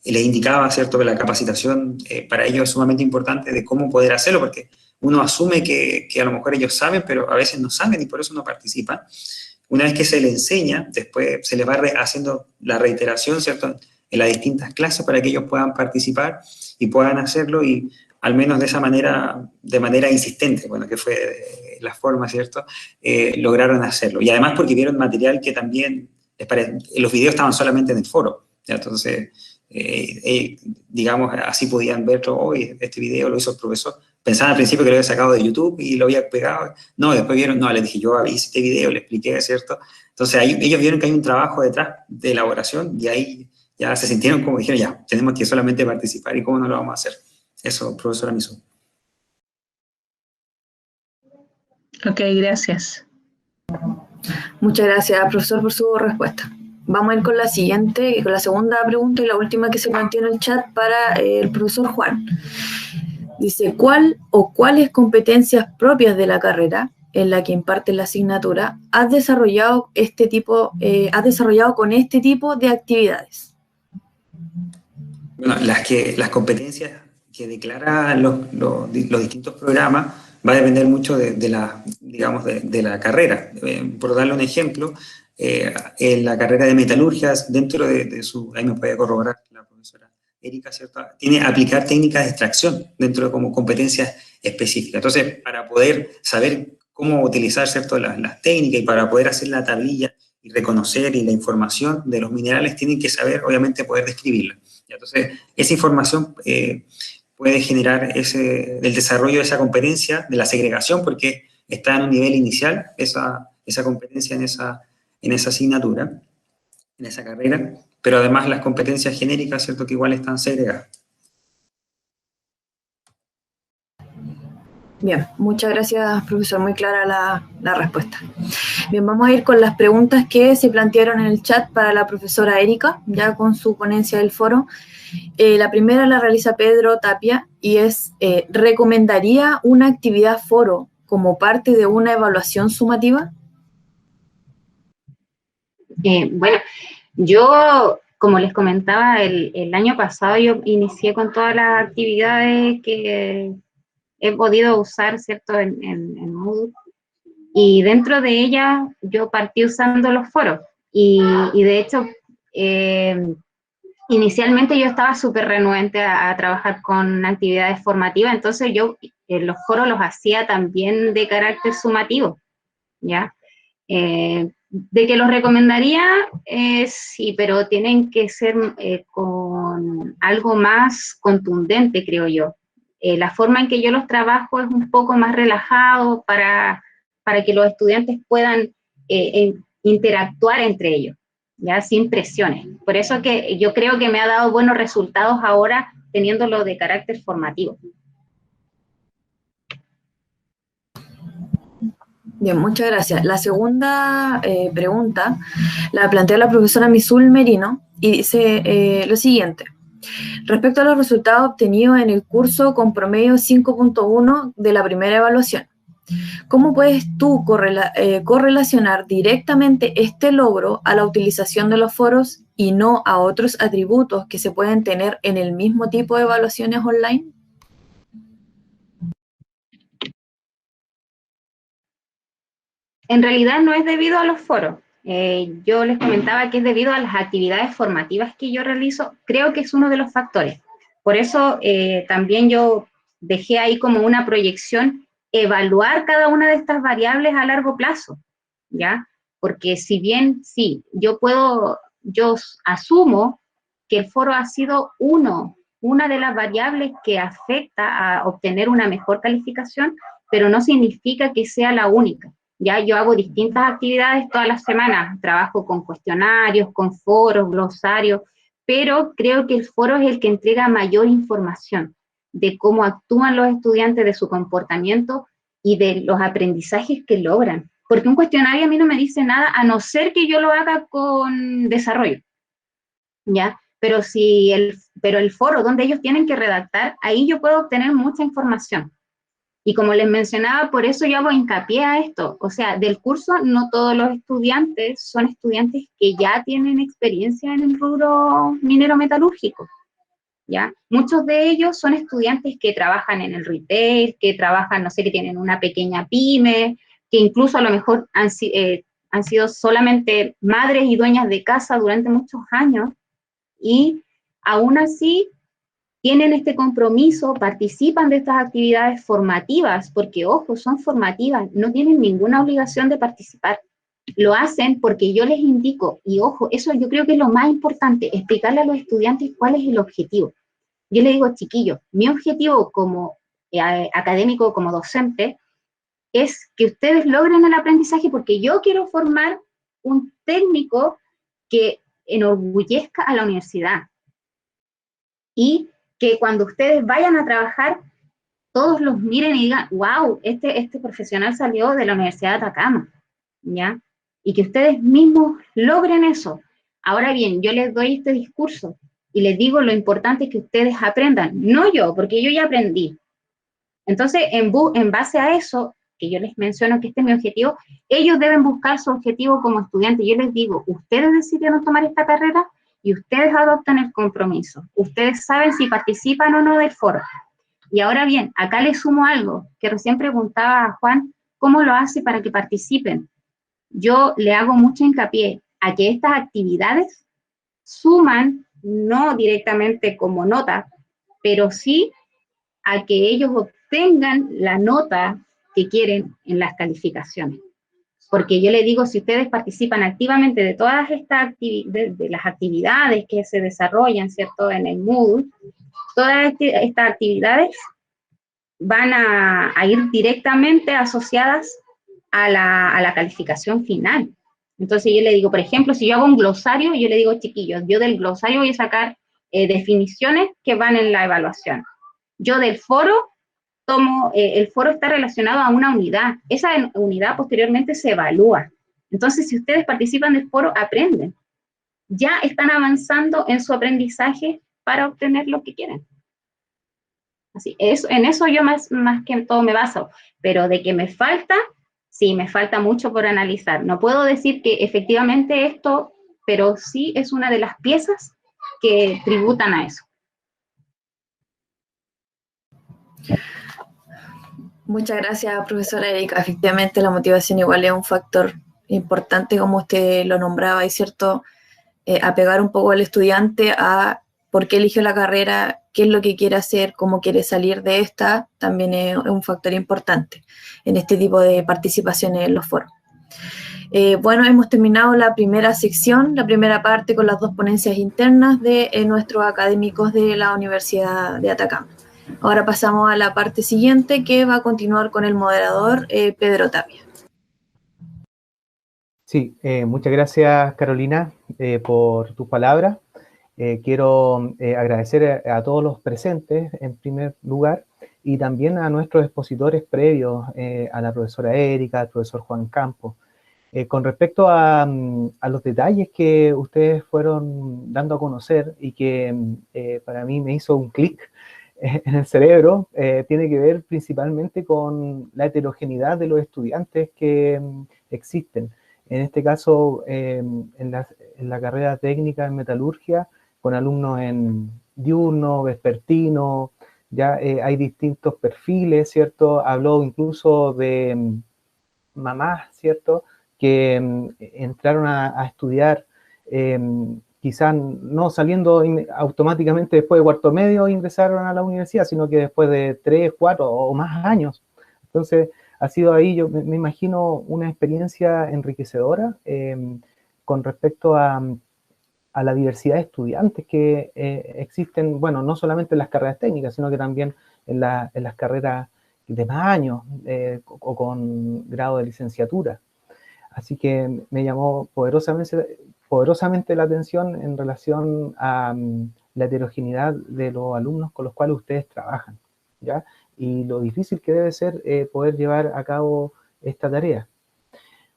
Les indicaba, ¿cierto?, que la capacitación para ellos es sumamente importante de cómo poder hacerlo, porque uno asume que a lo mejor ellos saben, pero a veces no saben y por eso no participan. Una vez que se les enseña, después se les va haciendo la reiteración, ¿cierto?, en las distintas clases para que ellos puedan participar y puedan hacerlo, y al menos de manera insistente, bueno, que fue la forma, ¿cierto?, lograron hacerlo. Y además porque vieron material que también, los videos estaban solamente en el foro, ¿ya? Entonces, digamos, así podían verlo. Hoy este video lo hizo el profesor. Pensaban al principio que lo había sacado de YouTube y lo había pegado. No, después vieron, no, les dije, yo hice este video, le expliqué, ¿cierto? Entonces ahí ellos vieron que hay un trabajo detrás de elaboración y ahí ya se sintieron como, dijeron, ya, tenemos que solamente participar y cómo no lo vamos a hacer. Eso, profesora Misu. Ok, gracias. Muchas gracias, profesor, por su respuesta. Vamos a ir con la siguiente, con la segunda pregunta y la última que se planteó en el chat para el profesor Juan. Dice, ¿cuál o cuáles competencias propias de la carrera en la que imparte la asignatura has desarrollado con este tipo de actividades? Bueno, las competencias que declaran los distintos programas va a depender mucho de la carrera. Por darle un ejemplo, en la carrera de metalurgia, dentro de su, ahí me puede corroborar la profesora Erika, ¿cierto?, tiene aplicar técnicas de extracción dentro de como competencias específicas. Entonces, para poder saber cómo utilizar, ¿cierto?, las técnicas y para poder hacer la tablilla y reconocer y la información de los minerales, tienen que saber, obviamente, poder describirla. Entonces, esa información puede generar el desarrollo de esa competencia, de la segregación, porque está en un nivel inicial, esa competencia en esa asignatura, en esa carrera, pero además las competencias genéricas, ¿cierto?, que igual están segregadas. Bien, muchas gracias, profesor, muy clara la respuesta. Bien, vamos a ir con las preguntas que se plantearon en el chat para la profesora Erika, ya con su ponencia del foro. La primera la realiza Pedro Tapia y es, ¿recomendaría una actividad foro como parte de una evaluación sumativa? Bueno, yo, como les comentaba, el año pasado yo inicié con todas las actividades que he podido usar, ¿cierto?, en Moodle, y dentro de ellas yo partí usando los foros, y de hecho, inicialmente yo estaba súper renuente a trabajar con actividades formativas, entonces yo los foros los hacía también de carácter sumativo, ¿ya? De que los recomendaría, sí, pero tienen que ser con algo más contundente, creo yo. La forma en que yo los trabajo es un poco más relajado para que los estudiantes puedan interactuar entre ellos, ya sin presiones. Por eso que yo creo que me ha dado buenos resultados ahora teniéndolo de carácter formativo. Bien, muchas gracias. La segunda pregunta la plantea la profesora Misul Merino y dice lo siguiente. Respecto a los resultados obtenidos en el curso con promedio 5.1 de la primera evaluación, ¿cómo puedes tú correlacionar directamente este logro a la utilización de los foros y no a otros atributos que se pueden tener en el mismo tipo de evaluaciones online? En realidad no es debido a los foros. Yo les comentaba que es debido a las actividades formativas que yo realizo. Creo que es uno de los factores. Por eso también yo dejé ahí como una proyección evaluar cada una de estas variables a largo plazo, ¿ya? Porque si bien sí, yo asumo que el foro ha sido una de las variables que afecta a obtener una mejor calificación, pero no significa que sea la única. Ya yo hago distintas actividades todas las semanas, trabajo con cuestionarios, con foros, glosarios, pero creo que el foro es el que entrega mayor información de cómo actúan los estudiantes, de su comportamiento y de los aprendizajes que logran. Porque un cuestionario a mí no me dice nada, a no ser que yo lo haga con desarrollo. ¿ya? Pero el foro donde ellos tienen que redactar, ahí yo puedo obtener mucha información. Y como les mencionaba, por eso yo hago hincapié a esto. O sea, del curso no todos los estudiantes son estudiantes que ya tienen experiencia en el rubro minero metalúrgico, ¿ya? Muchos de ellos son estudiantes que trabajan en el retail, que trabajan, no sé, que tienen una pequeña pyme, que incluso a lo mejor han sido solamente madres y dueñas de casa durante muchos años, y aún así tienen este compromiso, participan de estas actividades formativas, porque, ojo, son formativas, no tienen ninguna obligación de participar. Lo hacen porque yo les indico, y ojo, eso yo creo que es lo más importante, explicarle a los estudiantes cuál es el objetivo. Yo les digo, chiquillos, mi objetivo como académico, como docente, es que ustedes logren el aprendizaje porque yo quiero formar un técnico que enorgullezca a la universidad. Y que cuando ustedes vayan a trabajar, todos los miren y digan, wow, este profesional salió de la Universidad de Atacama, ¿ya? Y que ustedes mismos logren eso. Ahora bien, yo les doy este discurso y les digo lo importante es que ustedes aprendan, no yo, porque yo ya aprendí. Entonces, en base a eso, que yo les menciono que este es mi objetivo, ellos deben buscar su objetivo como estudiantes. Yo les digo, ustedes decidieron tomar esta carrera, y ustedes adoptan el compromiso. Ustedes saben si participan o no del foro. Y ahora bien, acá les sumo algo, que recién preguntaba a Juan, ¿cómo lo hace para que participen? Yo le hago mucho hincapié a que estas actividades suman, no directamente como nota, pero sí a que ellos obtengan la nota que quieren en las calificaciones. Porque yo le digo, si ustedes participan activamente de todas estas de las actividades que se desarrollan, ¿cierto?, en el Moodle, todas estas actividades van a ir directamente asociadas a la calificación final. Entonces yo le digo, por ejemplo, si yo hago un glosario, yo le digo, chiquillos, yo del glosario voy a sacar definiciones que van en la evaluación. Yo del foro el foro está relacionado a una unidad. Esa unidad posteriormente se evalúa. Entonces, si ustedes participan del foro, aprenden. Ya están avanzando en su aprendizaje para obtener lo que quieren. Así, en eso yo más que todo me baso. Pero de que me falta, sí, me falta mucho por analizar. No puedo decir que efectivamente esto, pero sí es una de las piezas que tributan a eso. Muchas gracias, profesora Erika. Efectivamente, la motivación igual es un factor importante, como usted lo nombraba, y cierto, apegar un poco al estudiante a por qué eligió la carrera, qué es lo que quiere hacer, cómo quiere salir de esta, también es un factor importante en este tipo de participaciones en los foros. Bueno, hemos terminado la primera sección, la primera parte con las dos ponencias internas de nuestros académicos de la Universidad de Atacama. Ahora pasamos a la parte siguiente, que va a continuar con el moderador Pedro Tapia. Sí, muchas gracias, Carolina, por tus palabras. Quiero agradecer a todos los presentes, en primer lugar, y también a nuestros expositores previos, a la profesora Erika, al profesor Juan Campos. Con respecto a los detalles que ustedes fueron dando a conocer y que para mí me hizo un clic en el cerebro, tiene que ver principalmente con la heterogeneidad de los estudiantes que existen. En este caso, en la carrera técnica en metalurgia, con alumnos en diurno, vespertino, ya hay distintos perfiles, ¿cierto? Habló incluso de mamás, ¿cierto?, que entraron a estudiar, quizás no saliendo automáticamente después de cuarto medio ingresaron a la universidad, sino que después de 3, 4 o más años. Entonces, ha sido ahí, yo me imagino, una experiencia enriquecedora con respecto a la diversidad de estudiantes que existen, bueno, no solamente en las carreras técnicas, sino que también en las carreras de más años o con grado de licenciatura. Así que me llamó poderosamente la atención en relación a la heterogeneidad de los alumnos con los cuales ustedes trabajan, ¿ya? Y lo difícil que debe ser poder llevar a cabo esta tarea.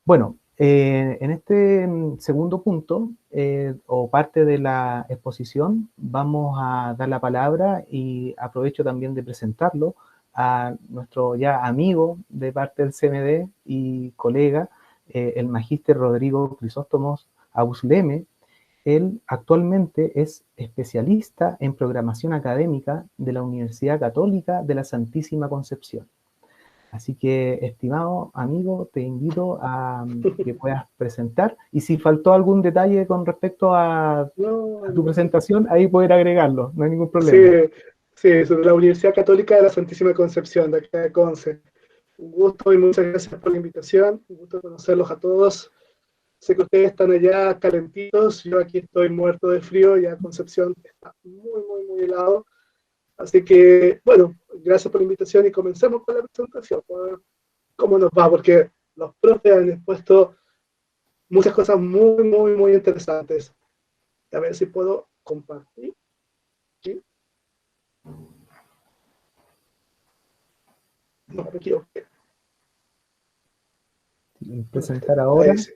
Bueno, En este segundo punto, o parte de la exposición, vamos a dar la palabra y aprovecho también de presentarlo a nuestro ya amigo de parte del CMD y colega, el magíster Rodrigo Crisóstomos Ausleme. Él actualmente es especialista en programación académica de la Universidad Católica de la Santísima Concepción. Así que, estimado amigo, te invito a que puedas presentar. Y si faltó algún detalle con respecto a tu presentación, ahí poder agregarlo, no hay ningún problema. Sí, sobre la Universidad Católica de la Santísima Concepción, de acá de Conce. Un gusto y muchas gracias por la invitación. Un gusto conocerlos a todos. Sé que ustedes están allá calentitos. Yo aquí estoy muerto de frío. Ya Concepción está muy, muy, muy helado. Así que, bueno, gracias por la invitación y comencemos con la presentación, por ver cómo nos va, porque los profes han expuesto muchas cosas muy, muy, muy interesantes. A ver si puedo compartir. ¿Sí? No, me equivoqué. Presentar ahora. Sí.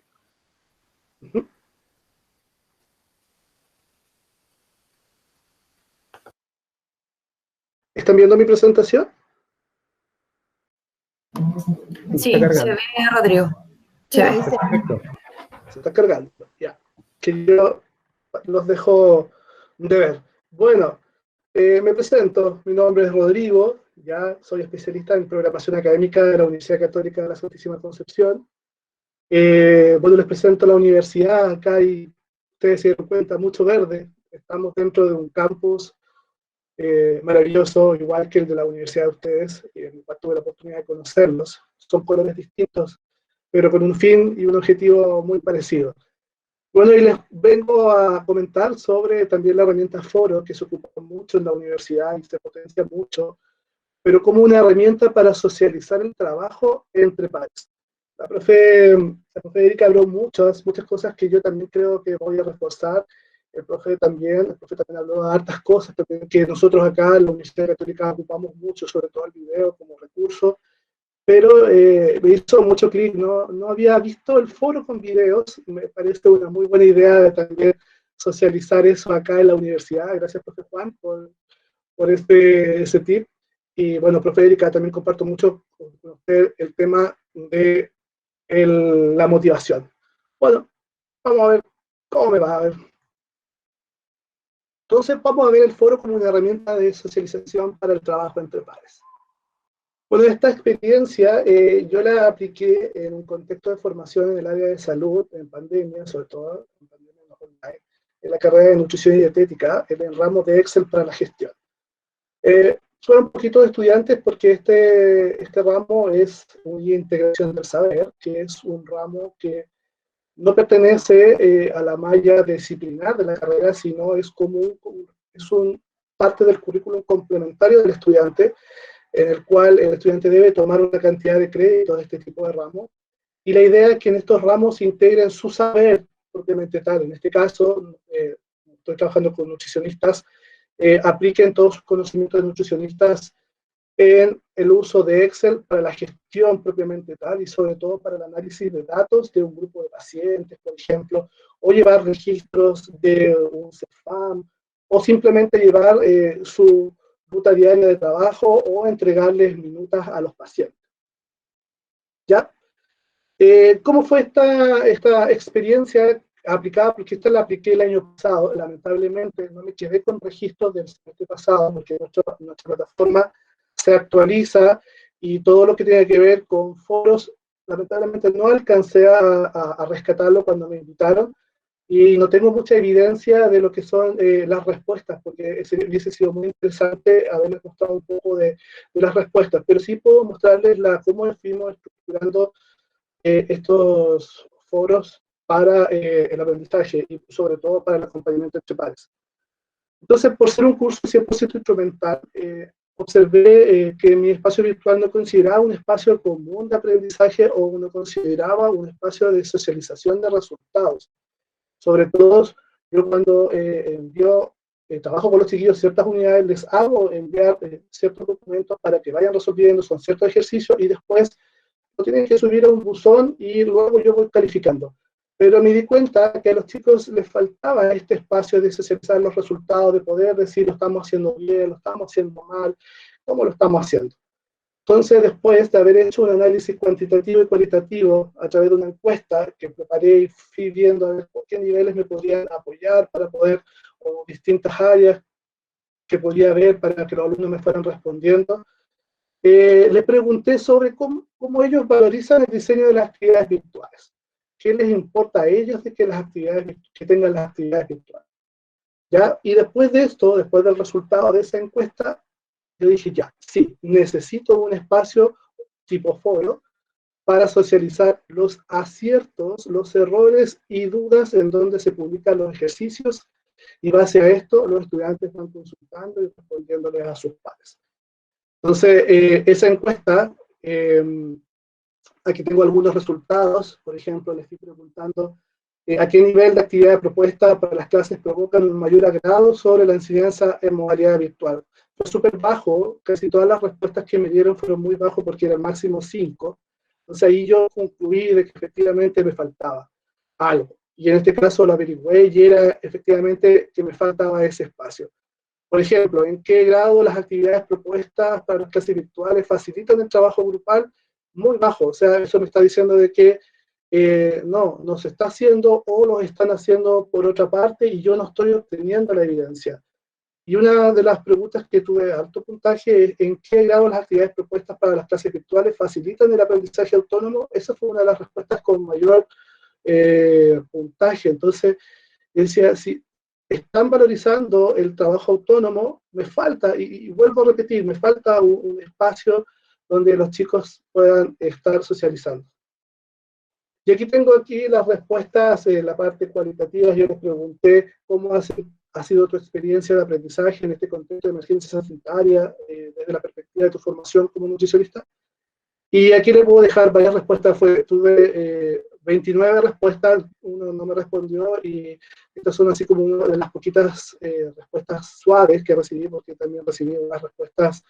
¿Están viendo mi presentación? Sí, se ve, Rodrigo. Se ve. Perfecto. Se está cargando, ya. Que yo los dejo de ver. Bueno, me presento. Mi nombre es Rodrigo. Ya soy especialista en programación académica de la Universidad Católica de la Santísima Concepción. Bueno, les presento la universidad. Acá hay, ustedes se dieron cuenta, mucho verde. Estamos dentro de un campus maravilloso, igual que el de la universidad de ustedes, y en el cual tuve la oportunidad de conocerlos. Son colores distintos, pero con un fin y un objetivo muy parecido. Bueno, y les vengo a comentar sobre también la herramienta Foro, que se ocupa mucho en la universidad y se potencia mucho, pero como una herramienta para socializar el trabajo entre pares. La profe Erika habló muchas cosas que yo también creo que voy a reforzar. El profe también habló de hartas cosas que nosotros acá en la Universidad Católica ocupamos mucho, sobre todo el video como recurso, pero me hizo mucho clic, no había visto el foro con videos, me parece una muy buena idea de también socializar eso acá en la universidad. Gracias, profe Juan, por ese tip. Y bueno, profe Erika, también comparto mucho con usted el tema de la motivación. Bueno, vamos a ver cómo me va a ver. Entonces vamos a ver el foro como una herramienta de socialización para el trabajo entre pares. Bueno, esta experiencia yo la apliqué en un contexto de formación en el área de salud, en pandemia, sobre todo en pandemia online, en la carrera de nutrición y dietética, en el ramo de Excel para la gestión. Fueron un poquito de estudiantes porque este ramo es una integración del saber, que es un ramo que no pertenece a la malla disciplinar de la carrera, sino es un parte del currículum complementario del estudiante, en el cual el estudiante debe tomar una cantidad de créditos de este tipo de ramos, y la idea es que en estos ramos se integren su saber propiamente tal. En este caso, estoy trabajando con nutricionistas, apliquen todos sus conocimientos de nutricionistas en el uso de Excel para la gestión propiamente tal, y sobre todo para el análisis de datos de un grupo de pacientes, por ejemplo, o llevar registros de un CEFAM, o simplemente llevar su ruta diaria de trabajo o entregarles minutas a los pacientes. ¿Ya? ¿Cómo fue esta experiencia aplicada? Porque esta la apliqué el año pasado. Lamentablemente no me quedé con registros del semestre pasado, porque nuestra plataforma se actualiza y todo lo que tiene que ver con foros, lamentablemente no alcancé a rescatarlo cuando me invitaron, y no tengo mucha evidencia de lo que son las respuestas, porque hubiese sido muy interesante haberles mostrado un poco de las respuestas, pero sí puedo mostrarles cómo fuimos estructurando estos foros para el aprendizaje y sobre todo para el acompañamiento entre pares. Entonces, por ser un curso 100% instrumental, observé que mi espacio virtual no consideraba un espacio común de aprendizaje o no consideraba un espacio de socialización de resultados. Sobre todo, yo cuando trabajo con los chiquillos ciertas unidades, les hago enviar ciertos documentos para que vayan resolviendo, son ciertos ejercicios, y después lo tienen que subir a un buzón y luego yo voy calificando. Pero me di cuenta que a los chicos les faltaba este espacio de socializar los resultados, de poder decir lo estamos haciendo bien, lo estamos haciendo mal, cómo lo estamos haciendo. Entonces, después de haber hecho un análisis cuantitativo y cualitativo a través de una encuesta que preparé y fui viendo a ver por qué niveles me podrían apoyar para poder, o distintas áreas que podía ver para que los alumnos me fueran respondiendo, le pregunté sobre cómo ellos valorizan el diseño de las actividades virtuales. ¿Qué les importa a ellos de que que tengan las actividades virtuales? ¿Ya? Y después de esto, después del resultado de esa encuesta, yo dije, ya, sí, necesito un espacio tipo foro para socializar los aciertos, los errores y dudas en donde se publican los ejercicios, y base a esto los estudiantes van consultando y respondiéndoles a sus pares. Entonces, esa encuesta, aquí tengo algunos resultados. Por ejemplo, les estoy preguntando a qué nivel de actividad propuesta para las clases provocan un mayor agrado sobre la enseñanza en modalidad virtual. Fue súper bajo, casi todas las respuestas que me dieron fueron muy bajos porque era el máximo 5. Entonces ahí yo concluí de que efectivamente me faltaba algo. Y en este caso lo averigüé y era efectivamente que me faltaba ese espacio. Por ejemplo, ¿en qué grado las actividades propuestas para las clases virtuales facilitan el trabajo grupal? Muy bajo. O sea, eso me está diciendo de que no se está haciendo o lo están haciendo por otra parte y yo no estoy obteniendo la evidencia. Y una de las preguntas que tuve de alto puntaje es ¿en qué grado las actividades propuestas para las clases virtuales facilitan el aprendizaje autónomo? Esa fue una de las respuestas con mayor puntaje. Entonces, decía, si están valorizando el trabajo autónomo, me falta, y vuelvo a repetir, me falta un espacio donde los chicos puedan estar socializando. Y aquí tengo las respuestas en la parte cualitativa. Yo les pregunté cómo ha sido tu experiencia de aprendizaje en este contexto de emergencia sanitaria, desde la perspectiva de tu formación como nutricionista. Y aquí les puedo dejar varias respuestas. Tuve 29 respuestas, uno no me respondió, y estas son así como una de las poquitas respuestas suaves que recibí, porque también recibí unas respuestas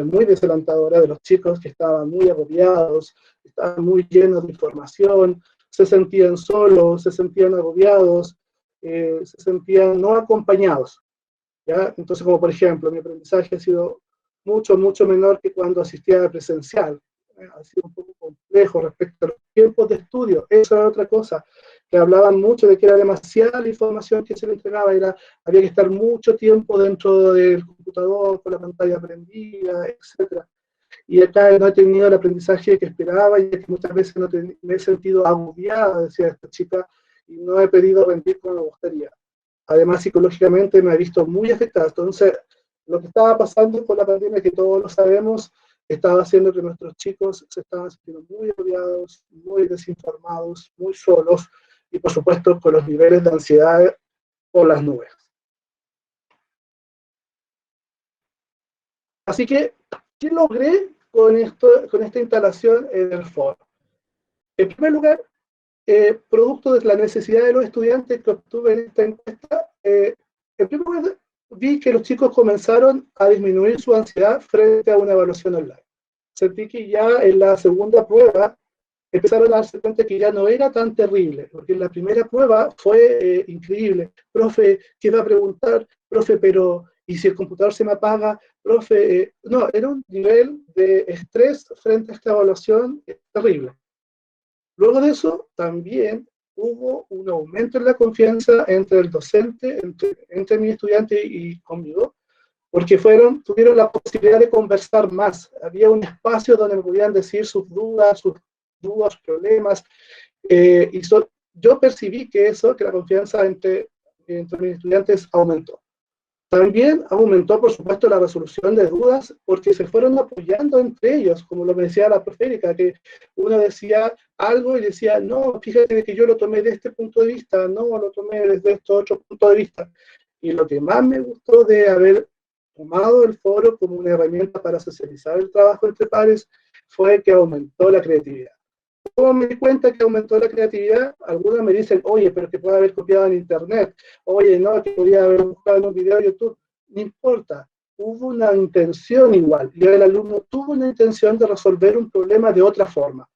muy desalentadoras de los chicos que estaban muy agobiados, estaban muy llenos de información, se sentían solos, se sentían agobiados, se sentían no acompañados, ¿ya? Entonces, como por ejemplo, mi aprendizaje ha sido mucho menor que cuando asistía presencial. Ha sido un poco complejo respecto a los tiempos de estudio. Eso era otra cosa, que hablaban mucho de que era demasiada la información que se le entregaba, había que estar mucho tiempo dentro del computador, con la pantalla prendida, etc. Y acá no he tenido el aprendizaje que esperaba, y que muchas veces me he sentido agobiada, decía esta chica, y no he podido rendir como me gustaría. Además, psicológicamente me ha visto muy afectada. Entonces, lo que estaba pasando con la pandemia, que todos lo sabemos, estaba haciendo que nuestros chicos se estaban sintiendo muy agobiados, muy desinformados, muy solos, y por supuesto con los niveles de ansiedad por las nubes. Así que, ¿qué logré con esta instalación en el foro? En primer lugar, producto de la necesidad de los estudiantes que obtuve en esta encuesta, en primer lugar, vi que los chicos comenzaron a disminuir su ansiedad frente a una evaluación online. Sentí que ya en la segunda prueba empezaron a darse cuenta que ya no era tan terrible, porque en la primera prueba fue increíble. Profe, ¿qué va a preguntar? Profe, pero ¿y si el computador se me apaga? Profe, no, era un nivel de estrés frente a esta evaluación terrible. Luego de eso, también hubo un aumento en la confianza entre el docente, entre mi estudiante y conmigo, porque tuvieron la posibilidad de conversar más. Había un espacio donde me podían decir sus dudas, problemas, yo percibí que la confianza entre mis estudiantes aumentó. También aumentó, por supuesto, la resolución de dudas, porque se fueron apoyando entre ellos, como lo decía la profe Erika, que uno decía algo y decía, no, fíjate que yo lo tomé de este punto de vista, no, lo tomé desde este otro punto de vista. Y lo que más me gustó de haber tomado el foro como una herramienta para socializar el trabajo entre pares fue que aumentó la creatividad. ¿Cómo me di cuenta que aumentó la creatividad? Algunos me dicen, oye, pero que puede haber copiado en internet, oye, no, que podía haber buscado en un video de YouTube. No importa, hubo una intención igual, y el alumno tuvo una intención de resolver un problema de otra forma.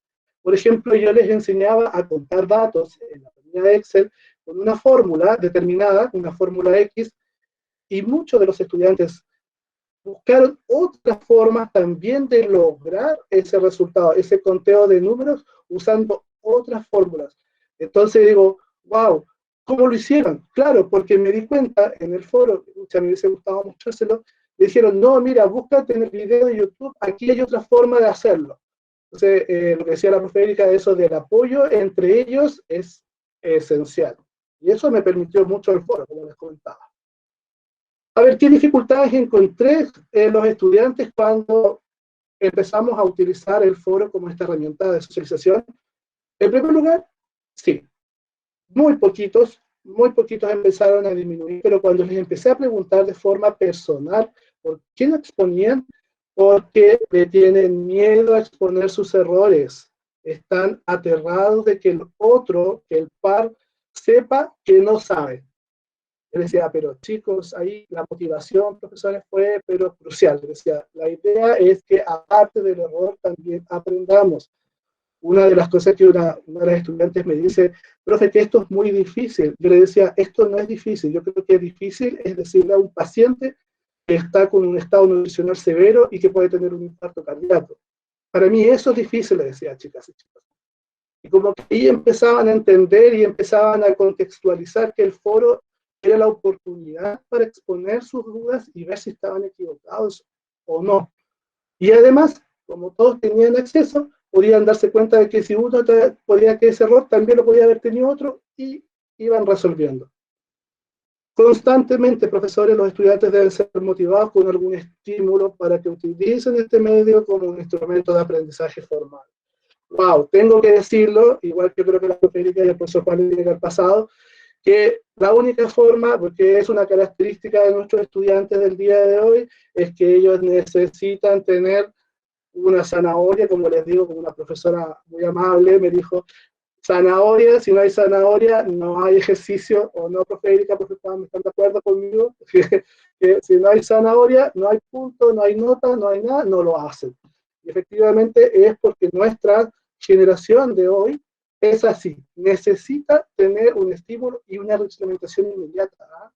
Por ejemplo, yo les enseñaba a contar datos en la planilla de Excel con una fórmula determinada, una fórmula X, y muchos de los estudiantes buscaron otras formas también de lograr ese resultado, ese conteo de números usando otras fórmulas. Entonces digo, wow, ¿cómo lo hicieron? Claro, porque me di cuenta en el foro, me hubiese gustado mostrárselo, le dijeron, no, mira, búscate en el video de YouTube, aquí hay otra forma de hacerlo. Entonces, lo que decía la profe Erika, eso del apoyo entre ellos es esencial. Y eso me permitió mucho el foro, como les comentaba. A ver, ¿qué dificultades encontré en los estudiantes cuando empezamos a utilizar el foro como esta herramienta de socialización? En primer lugar, sí, muy poquitos empezaron a disminuir, pero cuando les empecé a preguntar de forma personal por qué no exponían, porque le tienen miedo a exponer sus errores, están aterrados de que el otro, que el par, sepa que no sabe. Yo decía, pero chicos, ahí la motivación, profesores, fue pero crucial. Yo decía, la idea es que aparte del error también aprendamos. Una de las cosas que una de las estudiantes me dice, profe, que esto es muy difícil. Yo le decía, esto no es difícil. Yo creo que es difícil es decirle a un paciente que está con un estado nutricional severo y que puede tener un infarto cardíaco. Para mí eso es difícil, le decía, chicas y chicos. Y como que ahí empezaban a entender y empezaban a contextualizar que el foro era la oportunidad para exponer sus dudas y ver si estaban equivocados o no. Y además, como todos tenían acceso, podían darse cuenta de que si uno podía que ese error, también lo podía haber tenido otro, y iban resolviendo. Constantemente, profesores, los estudiantes deben ser motivados con algún estímulo para que utilicen este medio como un instrumento de aprendizaje formal. Wow, tengo que decirlo, igual que creo que la profe Erika y el profesor Juan tiene que haber pasado, que la única forma, porque es una característica de nuestros estudiantes del día de hoy, es que ellos necesitan tener una zanahoria, como les digo, como una profesora muy amable me dijo, zanahoria, si no hay zanahoria, no hay ejercicio, o no, profe Erika, profe Juan, ¿están de acuerdo conmigo? Que si no hay zanahoria, no hay punto, no hay nota, no hay nada, no lo hacen. Y efectivamente es porque nuestra generación de hoy es así, necesita tener un estímulo y una reglamentación inmediata.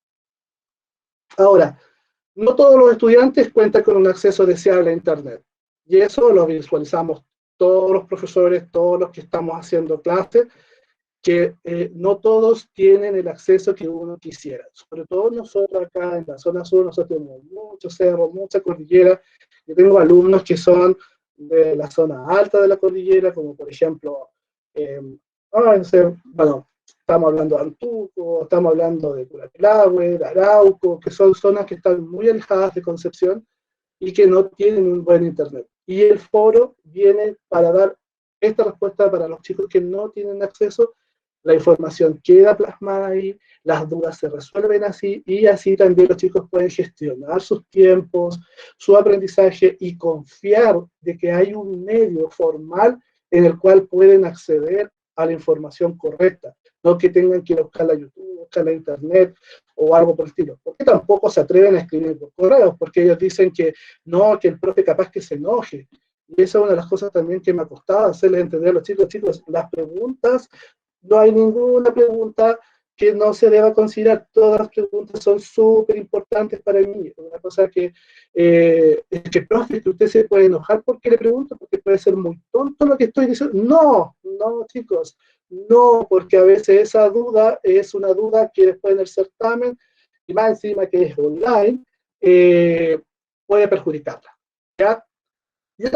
Ahora, no todos los estudiantes cuentan con un acceso deseable a Internet, y eso lo visualizamos todos los profesores, todos los que estamos haciendo clases, que no todos tienen el acceso que uno quisiera. Sobre todo nosotros acá en la zona sur, nosotros tenemos muchos cerros, mucha cordillera. Yo tengo alumnos que son de la zona alta de la cordillera, como por ejemplo, bueno, estamos hablando de Antuco, estamos hablando de Curaclahue, de Arauco, que son zonas que están muy alejadas de Concepción y que no tienen un buen internet. Y el foro viene para dar esta respuesta para los chicos que no tienen acceso. La información queda plasmada ahí, las dudas se resuelven así, y así también los chicos pueden gestionar sus tiempos, su aprendizaje, y confiar de que hay un medio formal en el cual pueden acceder a la información correcta, no que tengan que ir a buscarla a YouTube, buscarla a Internet o algo por el estilo, porque tampoco se atreven a escribir por correos, porque ellos dicen que no, que el profe capaz que se enoje. Y esa es una de las cosas también que me ha costado hacerles entender a los chicos, las preguntas, no hay ninguna pregunta que no se deba considerar, todas las preguntas son súper importantes para mí. Una cosa que, es que, profe, que usted se puede enojar porque le pregunto, porque puede ser muy tonto lo que estoy diciendo. No, chicos, no, porque a veces esa duda es una duda que después en el certamen, y más encima que es online, puede perjudicarla, ¿ya? Y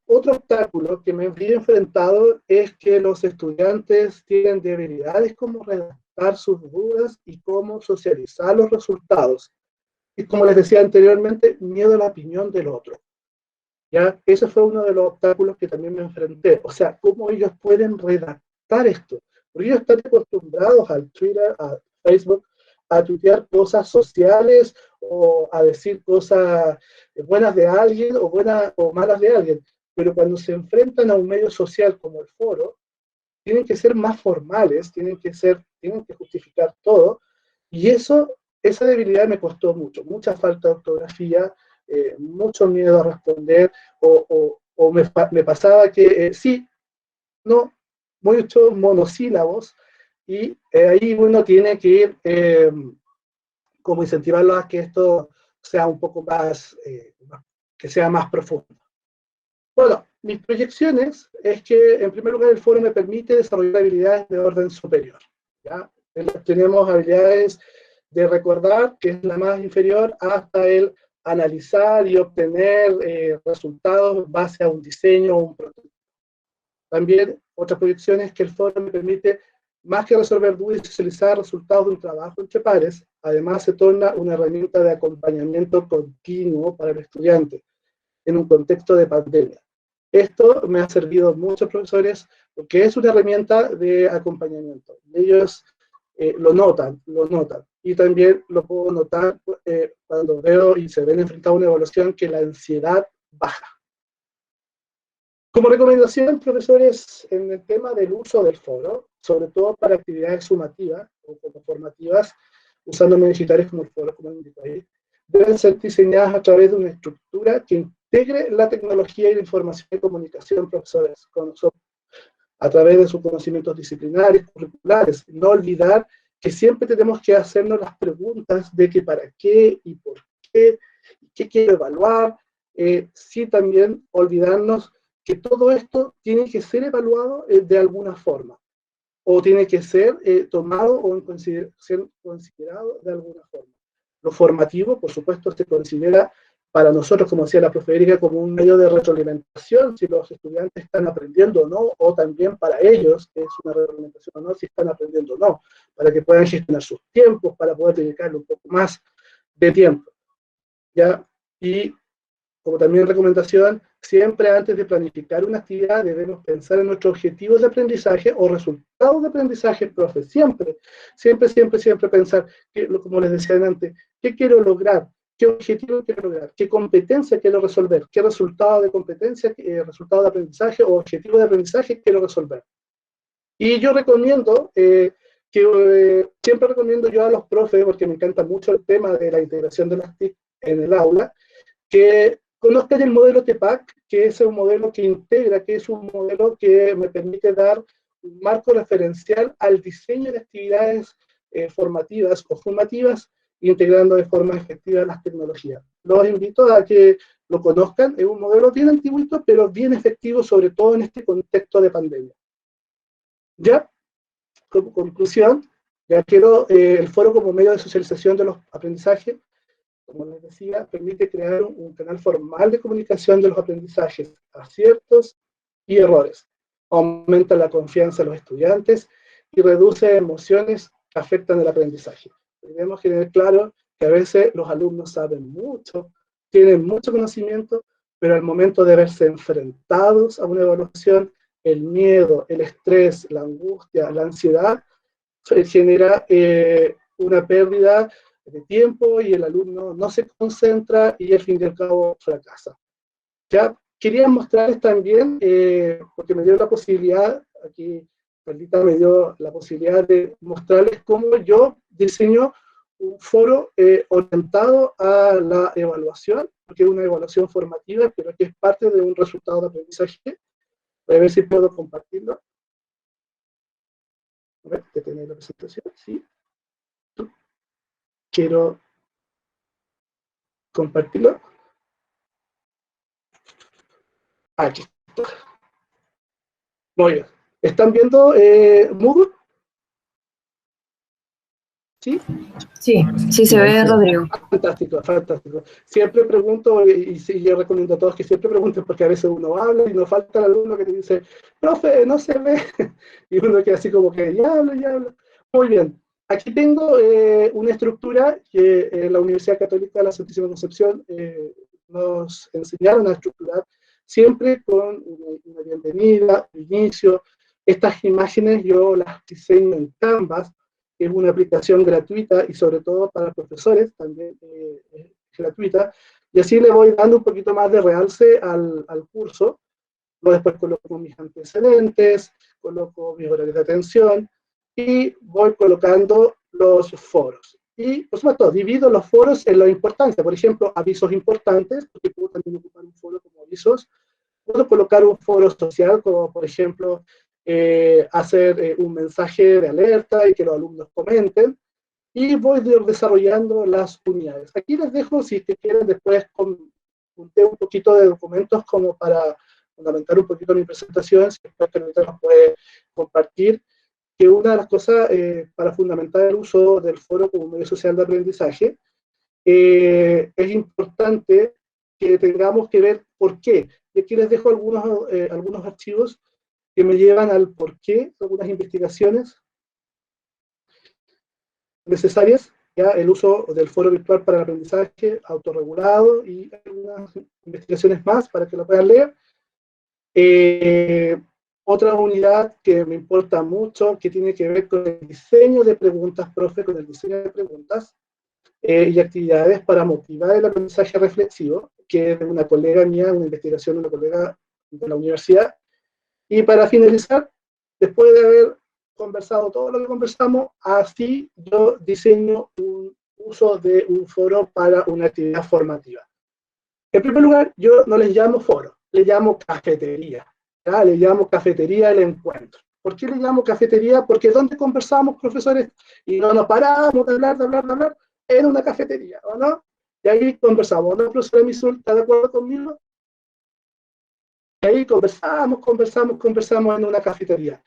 otro obstáculo que me vi enfrentado es que los estudiantes tienen debilidades como redactar sus dudas y cómo socializar los resultados. Y como les decía anteriormente, miedo a la opinión del otro. ¿Ya? Ese fue uno de los obstáculos que también me enfrenté. O sea, cómo ellos pueden redactar esto. Porque ellos están acostumbrados al Twitter, a Facebook, a tuitear cosas sociales o a decir cosas buenas de alguien o buenas o malas de alguien. Pero cuando se enfrentan a un medio social como el foro, tienen que ser más formales, tienen que justificar todo. Y esa debilidad me costó mucho, mucha falta de ortografía, mucho miedo a responder, o me pasaba que sí, no, muchos monosílabos, y ahí uno tiene que ir como incentivarlo a que esto sea un poco más, que sea más profundo. Bueno, mis proyecciones es que, en primer lugar, el foro me permite desarrollar habilidades de orden superior, ¿ya? Tenemos habilidades de recordar, que es la más inferior, hasta el analizar y obtener resultados en base a un diseño o un prototipo. También, otra proyección es que el foro me permite, más que resolver dudas y socializar resultados de un trabajo entre pares, además se torna una herramienta de acompañamiento continuo para el estudiante en un contexto de pandemia. Esto me ha servido a muchos profesores porque es una herramienta de acompañamiento. Ellos lo notan. Y también lo puedo notar cuando veo y se ven enfrentados a una evaluación, que la ansiedad baja. Como recomendación, profesores, en el tema del uso del foro, sobre todo para actividades sumativas o como formativas, usando medios digitales como el foro, como indico ahí, deben ser diseñadas a través de una estructura que integre la tecnología y la información de comunicación, profesores, a través de sus conocimientos disciplinarios, curriculares. No olvidar que siempre tenemos que hacernos las preguntas de que para qué y por qué, y qué quiero evaluar, sí también olvidarnos que todo esto tiene que ser evaluado de alguna forma, o tiene que ser tomado o ser considerado de alguna forma. Lo formativo, por supuesto, se considera para nosotros, como decía la profe Erika, como un medio de retroalimentación, si los estudiantes están aprendiendo o no, o también para ellos, que es una retroalimentación o no, si están aprendiendo o no, para que puedan gestionar sus tiempos, para poder dedicarle un poco más de tiempo, ¿ya? Y como también recomendación, siempre antes de planificar una actividad debemos pensar en nuestros objetivos de aprendizaje o resultados de aprendizaje, profe. Siempre pensar, como les decía antes, ¿qué quiero lograr? ¿Qué objetivo quiero lograr? ¿Qué competencia quiero resolver? ¿Qué resultado de competencia, resultado de aprendizaje o objetivo de aprendizaje quiero resolver? Y yo recomiendo, siempre recomiendo yo a los profes, porque me encanta mucho el tema de la integración de las TIC en el aula, que conozcan el modelo TEPAC, que es un modelo que integra, que es un modelo que me permite dar un marco referencial al diseño de actividades formativas o formativas, integrando de forma efectiva las tecnologías. Los invito a que lo conozcan. Es un modelo bien antiguito, pero bien efectivo, sobre todo en este contexto de pandemia. Ya, como conclusión, ya quiero el foro como medio de socialización de los aprendizajes. Como les decía, permite crear un canal formal de comunicación de los aprendizajes, aciertos y errores. Aumenta la confianza de los estudiantes y reduce emociones que afectan el aprendizaje. Debemos tener claro que a veces los alumnos saben mucho, tienen mucho conocimiento, pero al momento de verse enfrentados a una evaluación, el miedo, el estrés, la angustia, la ansiedad, genera una pérdida de tiempo y el alumno no se concentra y al fin y al cabo fracasa. Ya quería mostrarles también, porque me dio la posibilidad, aquí Carlita me dio la posibilidad de mostrarles cómo yo diseño un foro orientado a la evaluación, porque es una evaluación formativa, pero que es parte de un resultado de aprendizaje. Voy a ver si puedo compartirlo. A ver, que tiene la presentación, sí. Quiero compartirlo. Aquí está. Muy bien. ¿Están viendo Moodle? ¿Sí? Sí se ve, Rodrigo. Fantástico. Siempre pregunto, y yo recomiendo a todos que siempre pregunten, porque a veces uno habla y nos falta el alumno que te dice, profe, no se ve, y uno queda así como que, ya hablo. Muy bien. Aquí tengo una estructura que en la Universidad Católica de la Santísima Concepción nos enseñaron a estructurar, siempre con una bienvenida, un inicio. Estas imágenes yo las diseño en Canvas, que es una aplicación gratuita y sobre todo para profesores, también es gratuita, y así le voy dando un poquito más de realce al curso. Luego después coloco mis antecedentes, coloco mis horarios de atención, y voy colocando los foros. Y, por supuesto, divido los foros en la importancia. Por ejemplo, avisos importantes, porque puedo también ocupar un foro como avisos. Puedo colocar un foro social, como por ejemplo, hacer un mensaje de alerta y que los alumnos comenten. Y voy desarrollando las unidades. Aquí les dejo, si quieren, después junté un poquito de documentos como para fundamentar un poquito mi presentación, si después que nos puede compartir, que una de las cosas para fundamentar el uso del foro como medio social de aprendizaje, es importante que tengamos que ver por qué. Y aquí les dejo algunos archivos que me llevan al por qué, algunas investigaciones necesarias, ya el uso del foro virtual para el aprendizaje autorregulado y algunas investigaciones más para que lo puedan leer. Otra unidad que me importa mucho, que tiene que ver con el diseño de preguntas, profe, con el diseño de preguntas y actividades para motivar el aprendizaje reflexivo, que es de una colega mía, una investigación de una colega de la universidad. Y para finalizar, después de haber conversado todo lo que conversamos, así yo diseño un uso de un foro para una actividad formativa. En primer lugar, yo no les llamo foro, le llamo cafetería. ¿Ya? Le llamo cafetería el encuentro. ¿Por qué le llamo cafetería? Porque es donde conversamos, profesores, y no nos paramos de hablar, en una cafetería, ¿o no? Y ahí conversamos, ¿no, profesora Misul? ¿Está de acuerdo conmigo? Y ahí conversamos en una cafetería.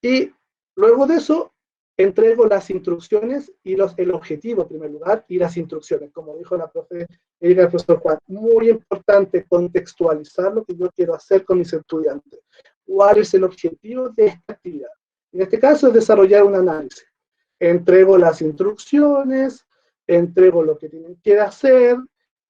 Y luego de eso, entrego las instrucciones y el objetivo en primer lugar, y las instrucciones, como dijo la profe Erika, el profesor Juan. Muy importante contextualizar lo que yo quiero hacer con mis estudiantes. ¿Cuál es el objetivo de esta actividad? En este caso es desarrollar un análisis. Entrego las instrucciones, entrego lo que tienen que hacer,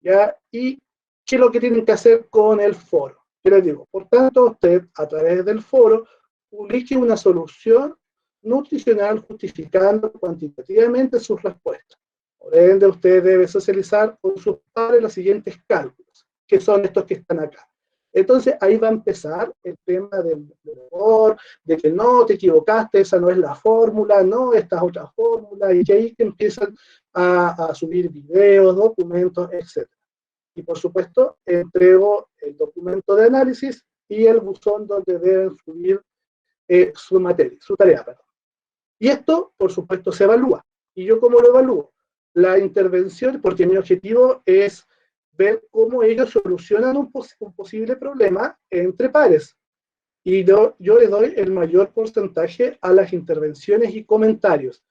¿ya? Y qué es lo que tienen que hacer con el foro. Yo les digo, por tanto, usted a través del foro publique una solución nutricional justificando cuantitativamente sus respuestas. Por ende, usted debe socializar con sus padres los siguientes cálculos, que son estos que están acá. Entonces, ahí va a empezar el tema del error, de que no, te equivocaste, esa no es la fórmula, no, esta es otra fórmula, y que ahí que empiezan a subir videos, documentos, etc. Y por supuesto, entrego el documento de análisis y el buzón donde deben subir su materia, su tarea, perdón. Y esto, por supuesto, se evalúa. ¿Y yo cómo lo evalúo? La intervención, porque mi objetivo es ver cómo ellos solucionan un posible problema entre pares. Y yo le doy el mayor porcentaje a las intervenciones y comentarios.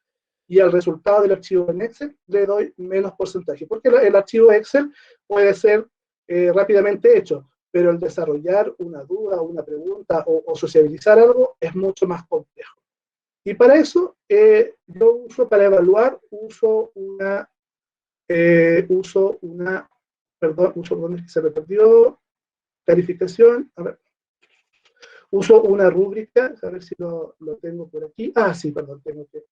Y al resultado del archivo en Excel le doy menos porcentaje. Porque el archivo Excel puede ser rápidamente hecho, pero el desarrollar una duda, una pregunta o sociabilizar algo es mucho más complejo. Y para eso, yo uso, para evaluar, ¿dónde es que se me perdió? Calificación, a ver. Uso una rúbrica, a ver si lo tengo por aquí. Ah, sí, perdón, tengo que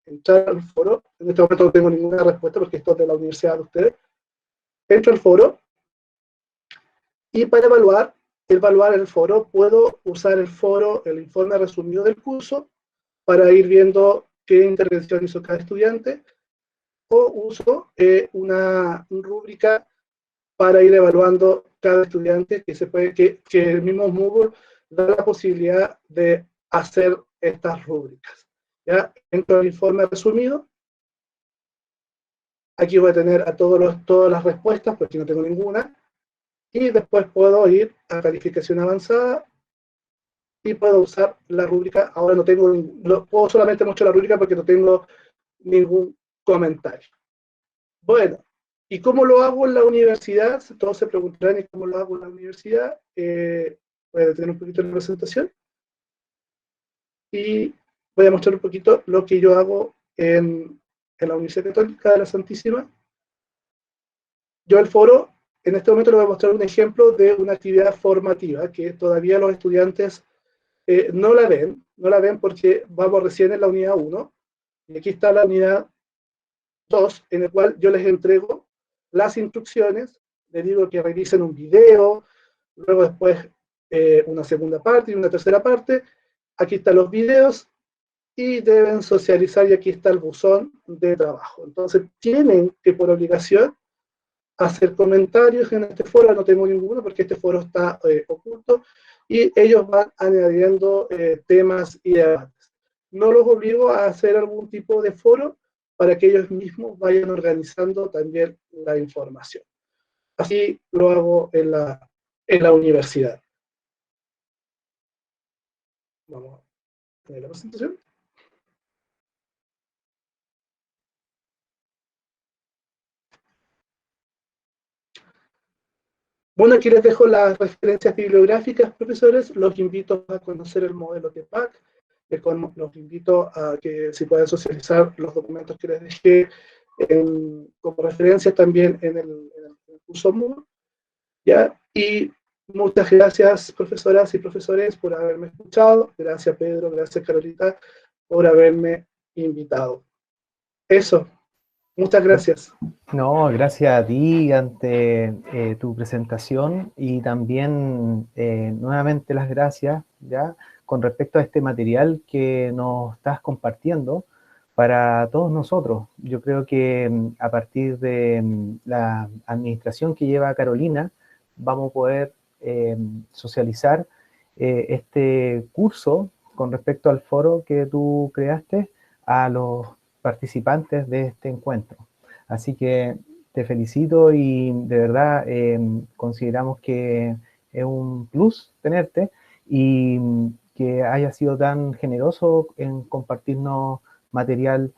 entrar al foro. En este momento no tengo ninguna respuesta porque esto es de la universidad de ustedes. Entro al foro y para evaluar el foro, puedo usar el foro, el informe resumido del curso, para ir viendo qué intervención hizo cada estudiante, o uso una rúbrica para ir evaluando cada estudiante, que el mismo Moodle da la posibilidad de hacer estas rúbricas. ¿Ya? Entro al informe resumido. Aquí voy a tener a todas las respuestas, porque no tengo ninguna. Y después puedo ir a calificación avanzada y puedo usar la rúbrica. Ahora no tengo, puedo solamente mostrar la rúbrica porque no tengo ningún comentario. Bueno, ¿y cómo lo hago en la universidad? Todos se preguntarán, ¿y cómo lo hago en la universidad? Voy a detener un poquito la presentación y voy a mostrar un poquito lo que yo hago en la Universidad Católica de la Santísima. Yo el foro, en este momento les voy a mostrar un ejemplo de una actividad formativa que todavía los estudiantes no la ven porque vamos recién en la unidad 1, y aquí está la unidad 2, en el cual yo les entrego las instrucciones, les digo que revisen un video, luego después una segunda parte y una tercera parte. Aquí están los videos, y deben socializar, y aquí está el buzón de trabajo. Entonces tienen que, por obligación, hacer comentarios en este foro. No tengo ninguno porque este foro está oculto, y ellos van añadiendo temas y debates. No los obligo a hacer algún tipo de foro para que ellos mismos vayan organizando también la información. Así lo hago en la universidad. Vamos a tener la presentación. Bueno, aquí les dejo las referencias bibliográficas, profesores. Los invito a conocer el modelo TPACK. Los invito a que si pueden socializar los documentos que les dejé como referencia también en el curso MOOC. ¿Ya? Y muchas gracias, profesoras y profesores, por haberme escuchado. Gracias, Pedro. Gracias, Carolita, por haberme invitado. Eso. Muchas gracias. No, gracias a ti ante tu presentación, y también nuevamente las gracias ya con respecto a este material que nos estás compartiendo para todos nosotros. Yo creo que a partir de la administración que lleva Carolina, vamos a poder socializar este curso con respecto al foro que tú creaste a los participantes de este encuentro. Así que te felicito, y de verdad consideramos que es un plus tenerte, y que hayas sido tan generoso en compartirnos material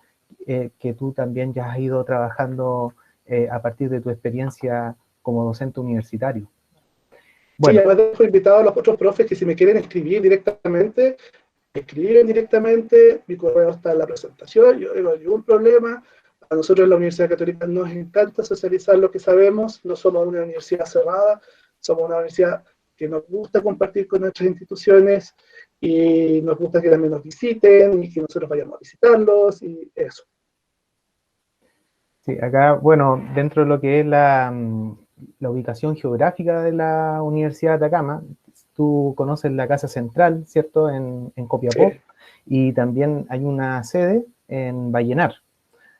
que tú también ya has ido trabajando a partir de tu experiencia como docente universitario. Bueno. Sí, además dejo invitado a los otros profes que si me quieren escribir directamente, escriben directamente. Mi correo está en la presentación. Yo no hay ningún problema. A nosotros en la Universidad Católica nos encanta socializar lo que sabemos. No somos una universidad cerrada, somos una universidad que nos gusta compartir con nuestras instituciones, y nos gusta que también nos visiten y que nosotros vayamos a visitarlos, y eso. Sí, acá, bueno, dentro de lo que es la ubicación geográfica de la Universidad de Atacama, tú conoces la Casa Central, ¿cierto?, en Copiapó, sí. Y también hay una sede en Vallenar.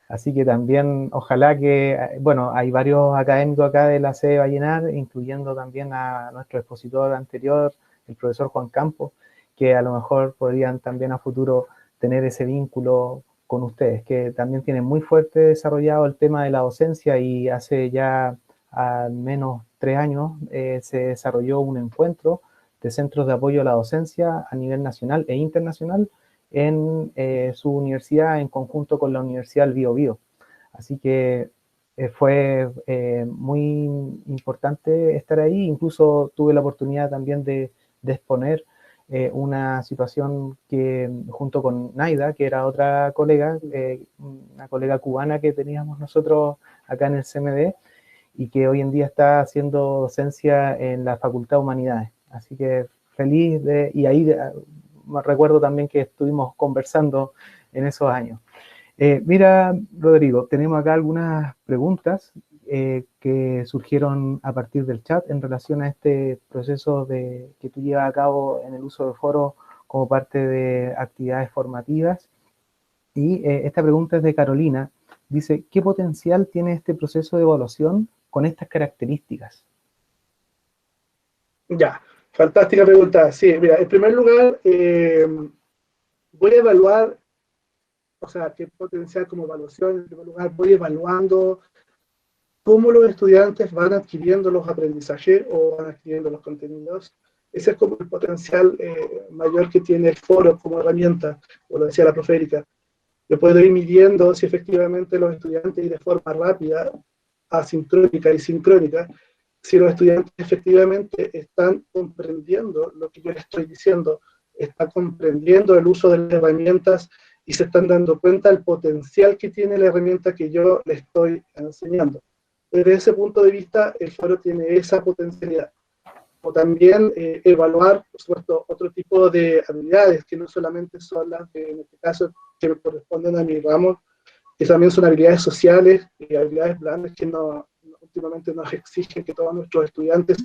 Así que también, ojalá que, bueno, hay varios académicos acá de la sede de Vallenar, incluyendo también a nuestro expositor anterior, el profesor Juan Campos, que a lo mejor podrían también a futuro tener ese vínculo con ustedes, que también tienen muy fuerte desarrollado el tema de la docencia, y hace ya al menos 3 años se desarrolló un encuentro de centros de apoyo a la docencia a nivel nacional e internacional en su universidad, en conjunto con la Universidad del Bío Bío. Así que fue muy importante estar ahí. Incluso tuve la oportunidad también de exponer una situación que, junto con Naida, que era otra colega, una colega cubana que teníamos nosotros acá en el CMD, y que hoy en día está haciendo docencia en la Facultad de Humanidades. Así que feliz y ahí recuerdo también que estuvimos conversando en esos años. Mira, Rodrigo, tenemos acá algunas preguntas que surgieron a partir del chat en relación a este proceso que tú llevas a cabo en el uso de foros como parte de actividades formativas. Y esta pregunta es de Carolina. Dice, ¿qué potencial tiene este proceso de evaluación con estas características? Ya, fantástica pregunta. Sí, mira, en primer lugar, voy a evaluar, o sea, qué potencial como evaluación. En primer lugar, voy evaluando cómo los estudiantes van adquiriendo los aprendizajes o van adquiriendo los contenidos. Ese es como el potencial mayor que tiene el foro como herramienta, como lo decía la profe Erika. Yo puedo ir midiendo si efectivamente los estudiantes, y de forma rápida, asincrónica y sincrónica, si los estudiantes efectivamente están comprendiendo lo que yo les estoy diciendo, están comprendiendo el uso de las herramientas y se están dando cuenta del potencial que tiene la herramienta que yo les estoy enseñando. Desde ese punto de vista, el foro tiene esa potencialidad. O también evaluar, por supuesto, otro tipo de habilidades que no solamente son las que, en este caso, que me corresponden a mi ramo, que también son habilidades sociales y habilidades blandas que últimamente nos exigen que todos nuestros estudiantes,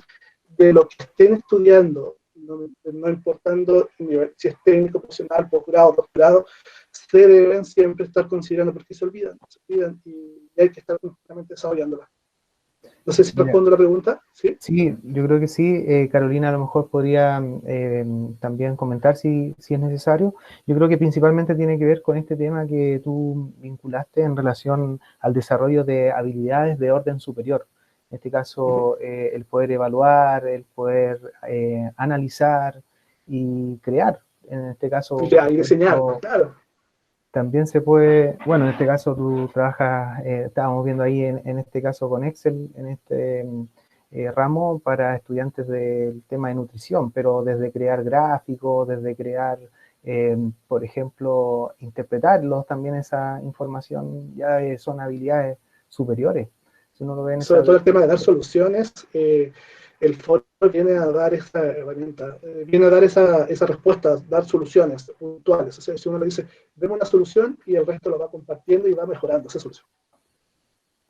de lo que estén estudiando, no importando si es técnico, profesional, posgrado, doctorado, se deben siempre estar considerando, porque se olvidan y hay que estar constantemente desarrollándolas. No sé si respondo la pregunta. Sí, yo creo que sí. Carolina a lo mejor podría también comentar si es necesario. Yo creo que principalmente tiene que ver con este tema que tú vinculaste en relación al desarrollo de habilidades de orden superior. En este caso, el poder evaluar, el poder analizar y crear. En este caso, y diseñar, claro. También se puede, bueno, en este caso tú trabajas, estábamos viendo ahí en este caso con Excel, en este ramo para estudiantes del tema de nutrición, pero desde crear gráficos, desde crear, por ejemplo, interpretarlos, también esa información ya son habilidades superiores. Si uno lo ve en sobre todo el tema de dar soluciones, el foro viene a dar esa herramienta, viene a dar esa respuesta, dar soluciones puntuales. O sea, si uno le dice, vemos una solución y el resto lo va compartiendo y va mejorando esa solución.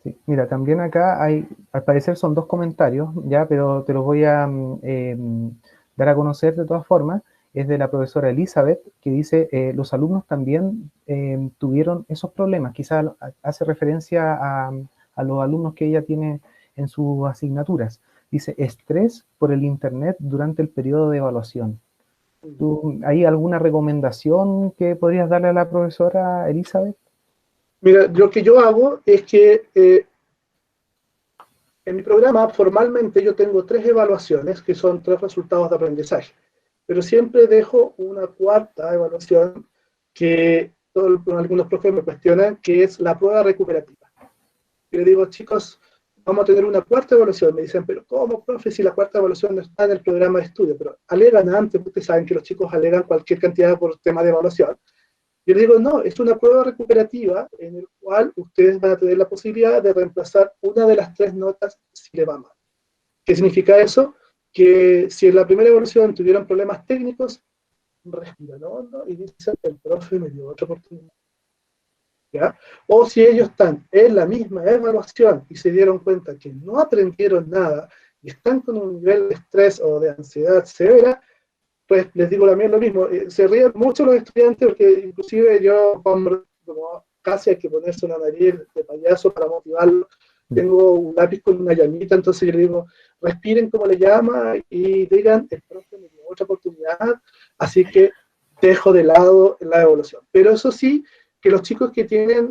Sí, mira, también acá hay, al parecer son 2 comentarios, ya, pero te los voy a dar a conocer de todas formas. Es de la profesora Elizabeth, que dice, los alumnos también tuvieron esos problemas. Quizás hace referencia a los alumnos que ella tiene en sus asignaturas. Dice, estrés por el internet durante el periodo de evaluación. ¿Hay alguna recomendación que podrías darle a la profesora Elizabeth? Mira, lo que yo hago es que en mi programa formalmente yo tengo 3 evaluaciones que son 3 resultados de aprendizaje, pero siempre dejo una 4ª evaluación que algunos profes me cuestionan, que es la prueba recuperativa. Y le digo, chicos, vamos a tener una 4ª evaluación. Me dicen, pero ¿cómo, profe, si la 4ª evaluación no está en el programa de estudio? Pero alegan antes, ustedes saben que los chicos alegan cualquier cantidad por tema de evaluación. Yo le digo, no, es una prueba recuperativa en el cual ustedes van a tener la posibilidad de reemplazar una de las 3 notas si le va mal. ¿Qué significa eso? Que si en la primera evaluación tuvieron problemas técnicos, respiran hondo y dicen, el profe me dio otra oportunidad. ¿Ya? O si ellos están en la misma evaluación y se dieron cuenta que no aprendieron nada y están con un nivel de estrés o de ansiedad severa, pues les digo también lo mismo. Se ríen mucho los estudiantes porque inclusive yo, como casi hay que ponerse una nariz de payaso para motivarlo. Tengo un lápiz con una llamita, entonces yo le digo, respiren como le llama y digan, el profe me dio otra oportunidad, así que dejo de lado la evaluación. Pero eso sí, que los chicos que tienen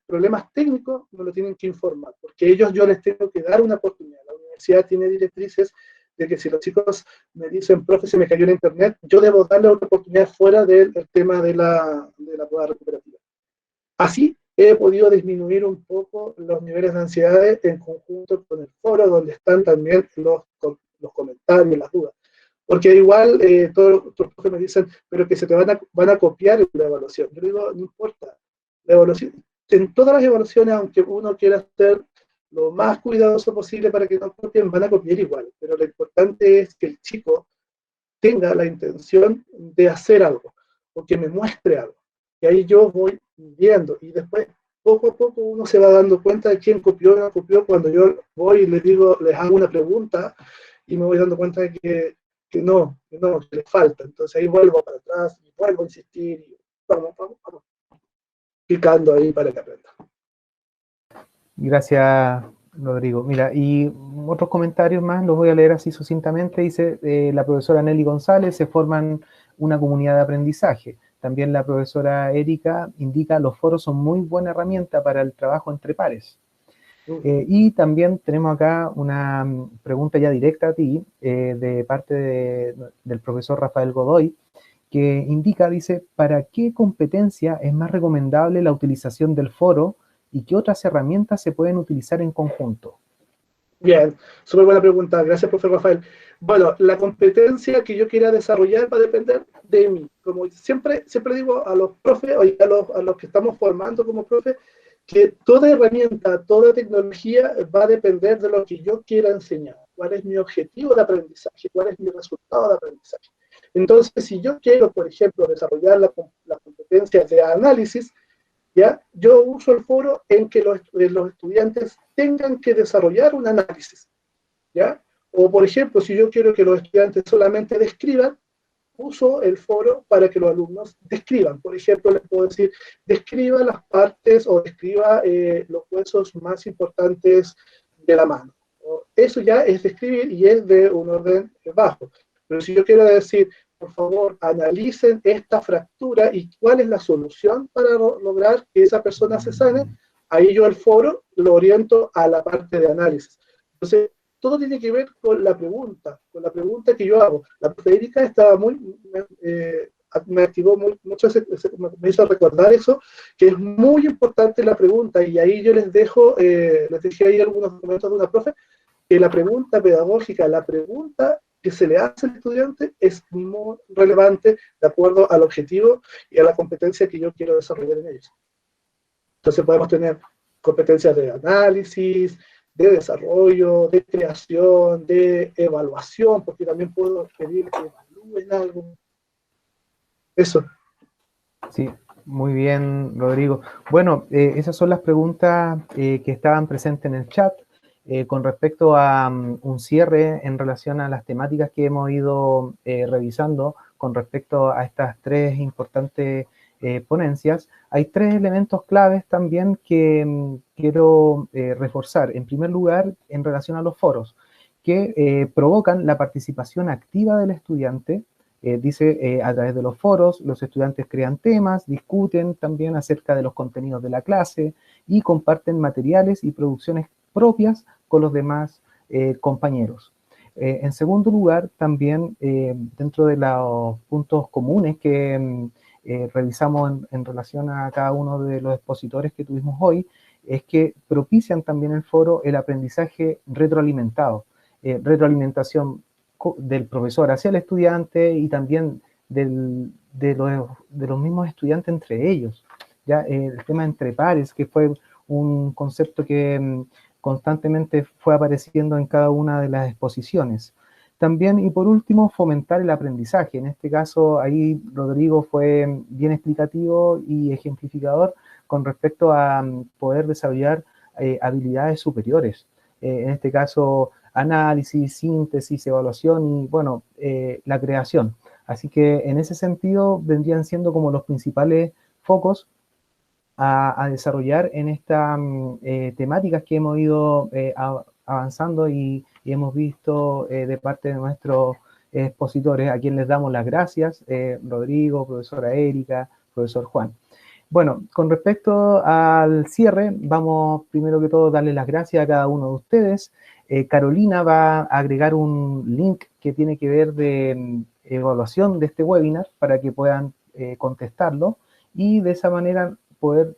problemas técnicos me lo tienen que informar, porque ellos yo les tengo que dar una oportunidad. La universidad tiene directrices de que si los chicos me dicen, profe, se me cayó en internet, yo debo darle otra oportunidad fuera del tema de la prueba recuperativa. Así he podido disminuir un poco los niveles de ansiedad en conjunto con el foro, donde están también los comentarios, las dudas. Porque igual todos los profes me dicen, pero que se te van a copiar la evaluación. Yo digo, no importa. La evaluación, en todas las evaluaciones, aunque uno quiera ser lo más cuidadoso posible para que no copien, van a copiar igual. Pero lo importante es que el chico tenga la intención de hacer algo, o que me muestre algo. Y ahí yo voy viendo, y después, poco a poco, uno se va dando cuenta de quién copió o no copió. Cuando yo voy y les digo, les hago una pregunta, y me voy dando cuenta de que no, que le falta. Entonces ahí vuelvo para atrás, y vuelvo a insistir, y vamos, picando ahí para que aprenda. Gracias, Rodrigo. Mira, y otros comentarios más, los voy a leer así sucintamente. Dice la profesora Nelly González, se forman una comunidad de aprendizaje. También la profesora Erika indica, los foros son muy buena herramienta para el trabajo entre pares. Y también tenemos acá una pregunta ya directa a ti, de parte del profesor Rafael Godoy, que indica, dice, ¿para qué competencia es más recomendable la utilización del foro y qué otras herramientas se pueden utilizar en conjunto? Bien, súper buena pregunta. Gracias, profesor Rafael. Bueno, la competencia que yo quiera desarrollar va a depender de mí. Como siempre digo a los profes, a los que estamos formando como profes, que toda herramienta, toda tecnología va a depender de lo que yo quiera enseñar. ¿Cuál es mi objetivo de aprendizaje? ¿Cuál es mi resultado de aprendizaje? Entonces, si yo quiero, por ejemplo, desarrollar las competencias de análisis, ¿ya? Yo uso el foro en que los estudiantes tengan que desarrollar un análisis, ¿ya? O, por ejemplo, si yo quiero que los estudiantes solamente describan, uso el foro para que los alumnos describan. Por ejemplo, les puedo decir, describa las partes o describa los huesos más importantes de la mano. Eso ya es describir y es de un orden bajo. Pero si yo quiero decir, por favor, analicen esta fractura y cuál es la solución para lograr que esa persona se sane, ahí yo el foro lo oriento a la parte de análisis. Entonces, todo tiene que ver con la pregunta que yo hago. La profe Erika estaba me activó mucho, me hizo recordar eso, que es muy importante la pregunta, y ahí yo les dejé ahí algunos documentos de una profe, que la pregunta pedagógica, la pregunta que se le hace al estudiante es muy relevante de acuerdo al objetivo y a la competencia que yo quiero desarrollar en ellos. Entonces podemos tener competencias de análisis, de desarrollo, de creación, de evaluación, porque también puedo pedir que evalúen algo. Eso. Sí, muy bien, Rodrigo. Bueno, esas son las preguntas que estaban presentes en el chat. Con respecto a un cierre en relación a las temáticas que hemos ido revisando con respecto a estas tres importantes ponencias, hay tres elementos claves también que quiero reforzar. En primer lugar, en relación a los foros, que provocan la participación activa del estudiante. Dice, a través de los foros, los estudiantes crean temas, discuten también acerca de los contenidos de la clase y comparten materiales y producciones propias con los demás compañeros. En segundo lugar, también dentro de los puntos comunes que revisamos en relación a cada uno de los expositores que tuvimos hoy, es que propician también el foro el aprendizaje retroalimentado, retroalimentación del profesor hacia el estudiante y también de los mismos estudiantes entre ellos. Ya el tema entre pares, que fue un concepto que constantemente fue apareciendo en cada una de las exposiciones. También, y por último, fomentar el aprendizaje. En este caso, ahí Rodrigo fue bien explicativo y ejemplificador con respecto a poder desarrollar habilidades superiores. En este caso, análisis, síntesis, evaluación y, bueno, la creación. Así que en ese sentido vendrían siendo como los principales focos a desarrollar en estas temáticas que hemos ido avanzando y hemos visto de parte de nuestros expositores, a quienes les damos las gracias, Rodrigo, profesora Erika, profesor Juan. Bueno, con respecto al cierre, vamos primero que todo a darle las gracias a cada uno de ustedes. Carolina va a agregar un link que tiene que ver de evaluación de este webinar para que puedan contestarlo y de esa manera poder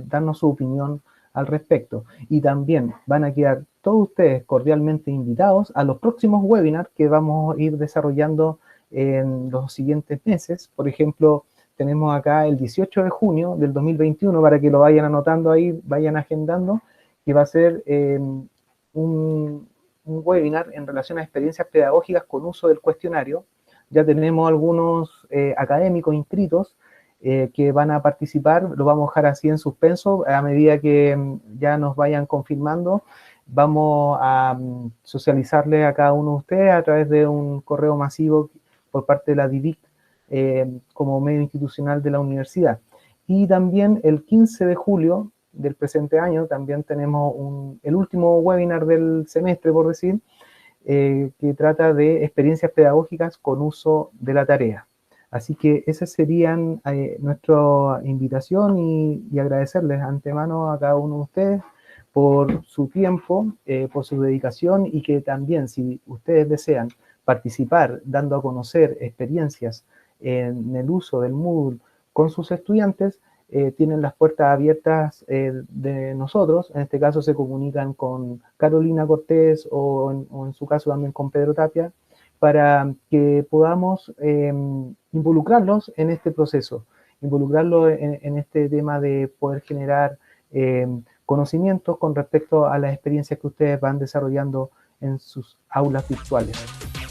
darnos su opinión al respecto. Y también van a quedar todos ustedes cordialmente invitados a los próximos webinars que vamos a ir desarrollando en los siguientes meses. Por ejemplo, tenemos acá el 18 de junio del 2021, para que lo vayan anotando ahí, vayan agendando, que va a ser un webinar en relación a experiencias pedagógicas con uso del cuestionario. Ya tenemos algunos académicos inscritos que van a participar, lo vamos a dejar así en suspenso, a medida que ya nos vayan confirmando, vamos a socializarle a cada uno de ustedes a través de un correo masivo por parte de la DIVIC como medio institucional de la universidad. Y también el 15 de julio del presente año también tenemos el último webinar del semestre, por decir, que trata de experiencias pedagógicas con uso de la tarea. Así que esas serían nuestra invitación y agradecerles antemano a cada uno de ustedes por su tiempo, por su dedicación, y que también, si ustedes desean participar dando a conocer experiencias en el uso del Moodle con sus estudiantes, tienen las puertas abiertas de nosotros. En este caso se comunican con Carolina Cortés o en su caso también con Pedro Tapia, para que podamos involucrarlos en este proceso, involucrarlos en este tema de poder generar conocimientos con respecto a las experiencias que ustedes van desarrollando en sus aulas virtuales.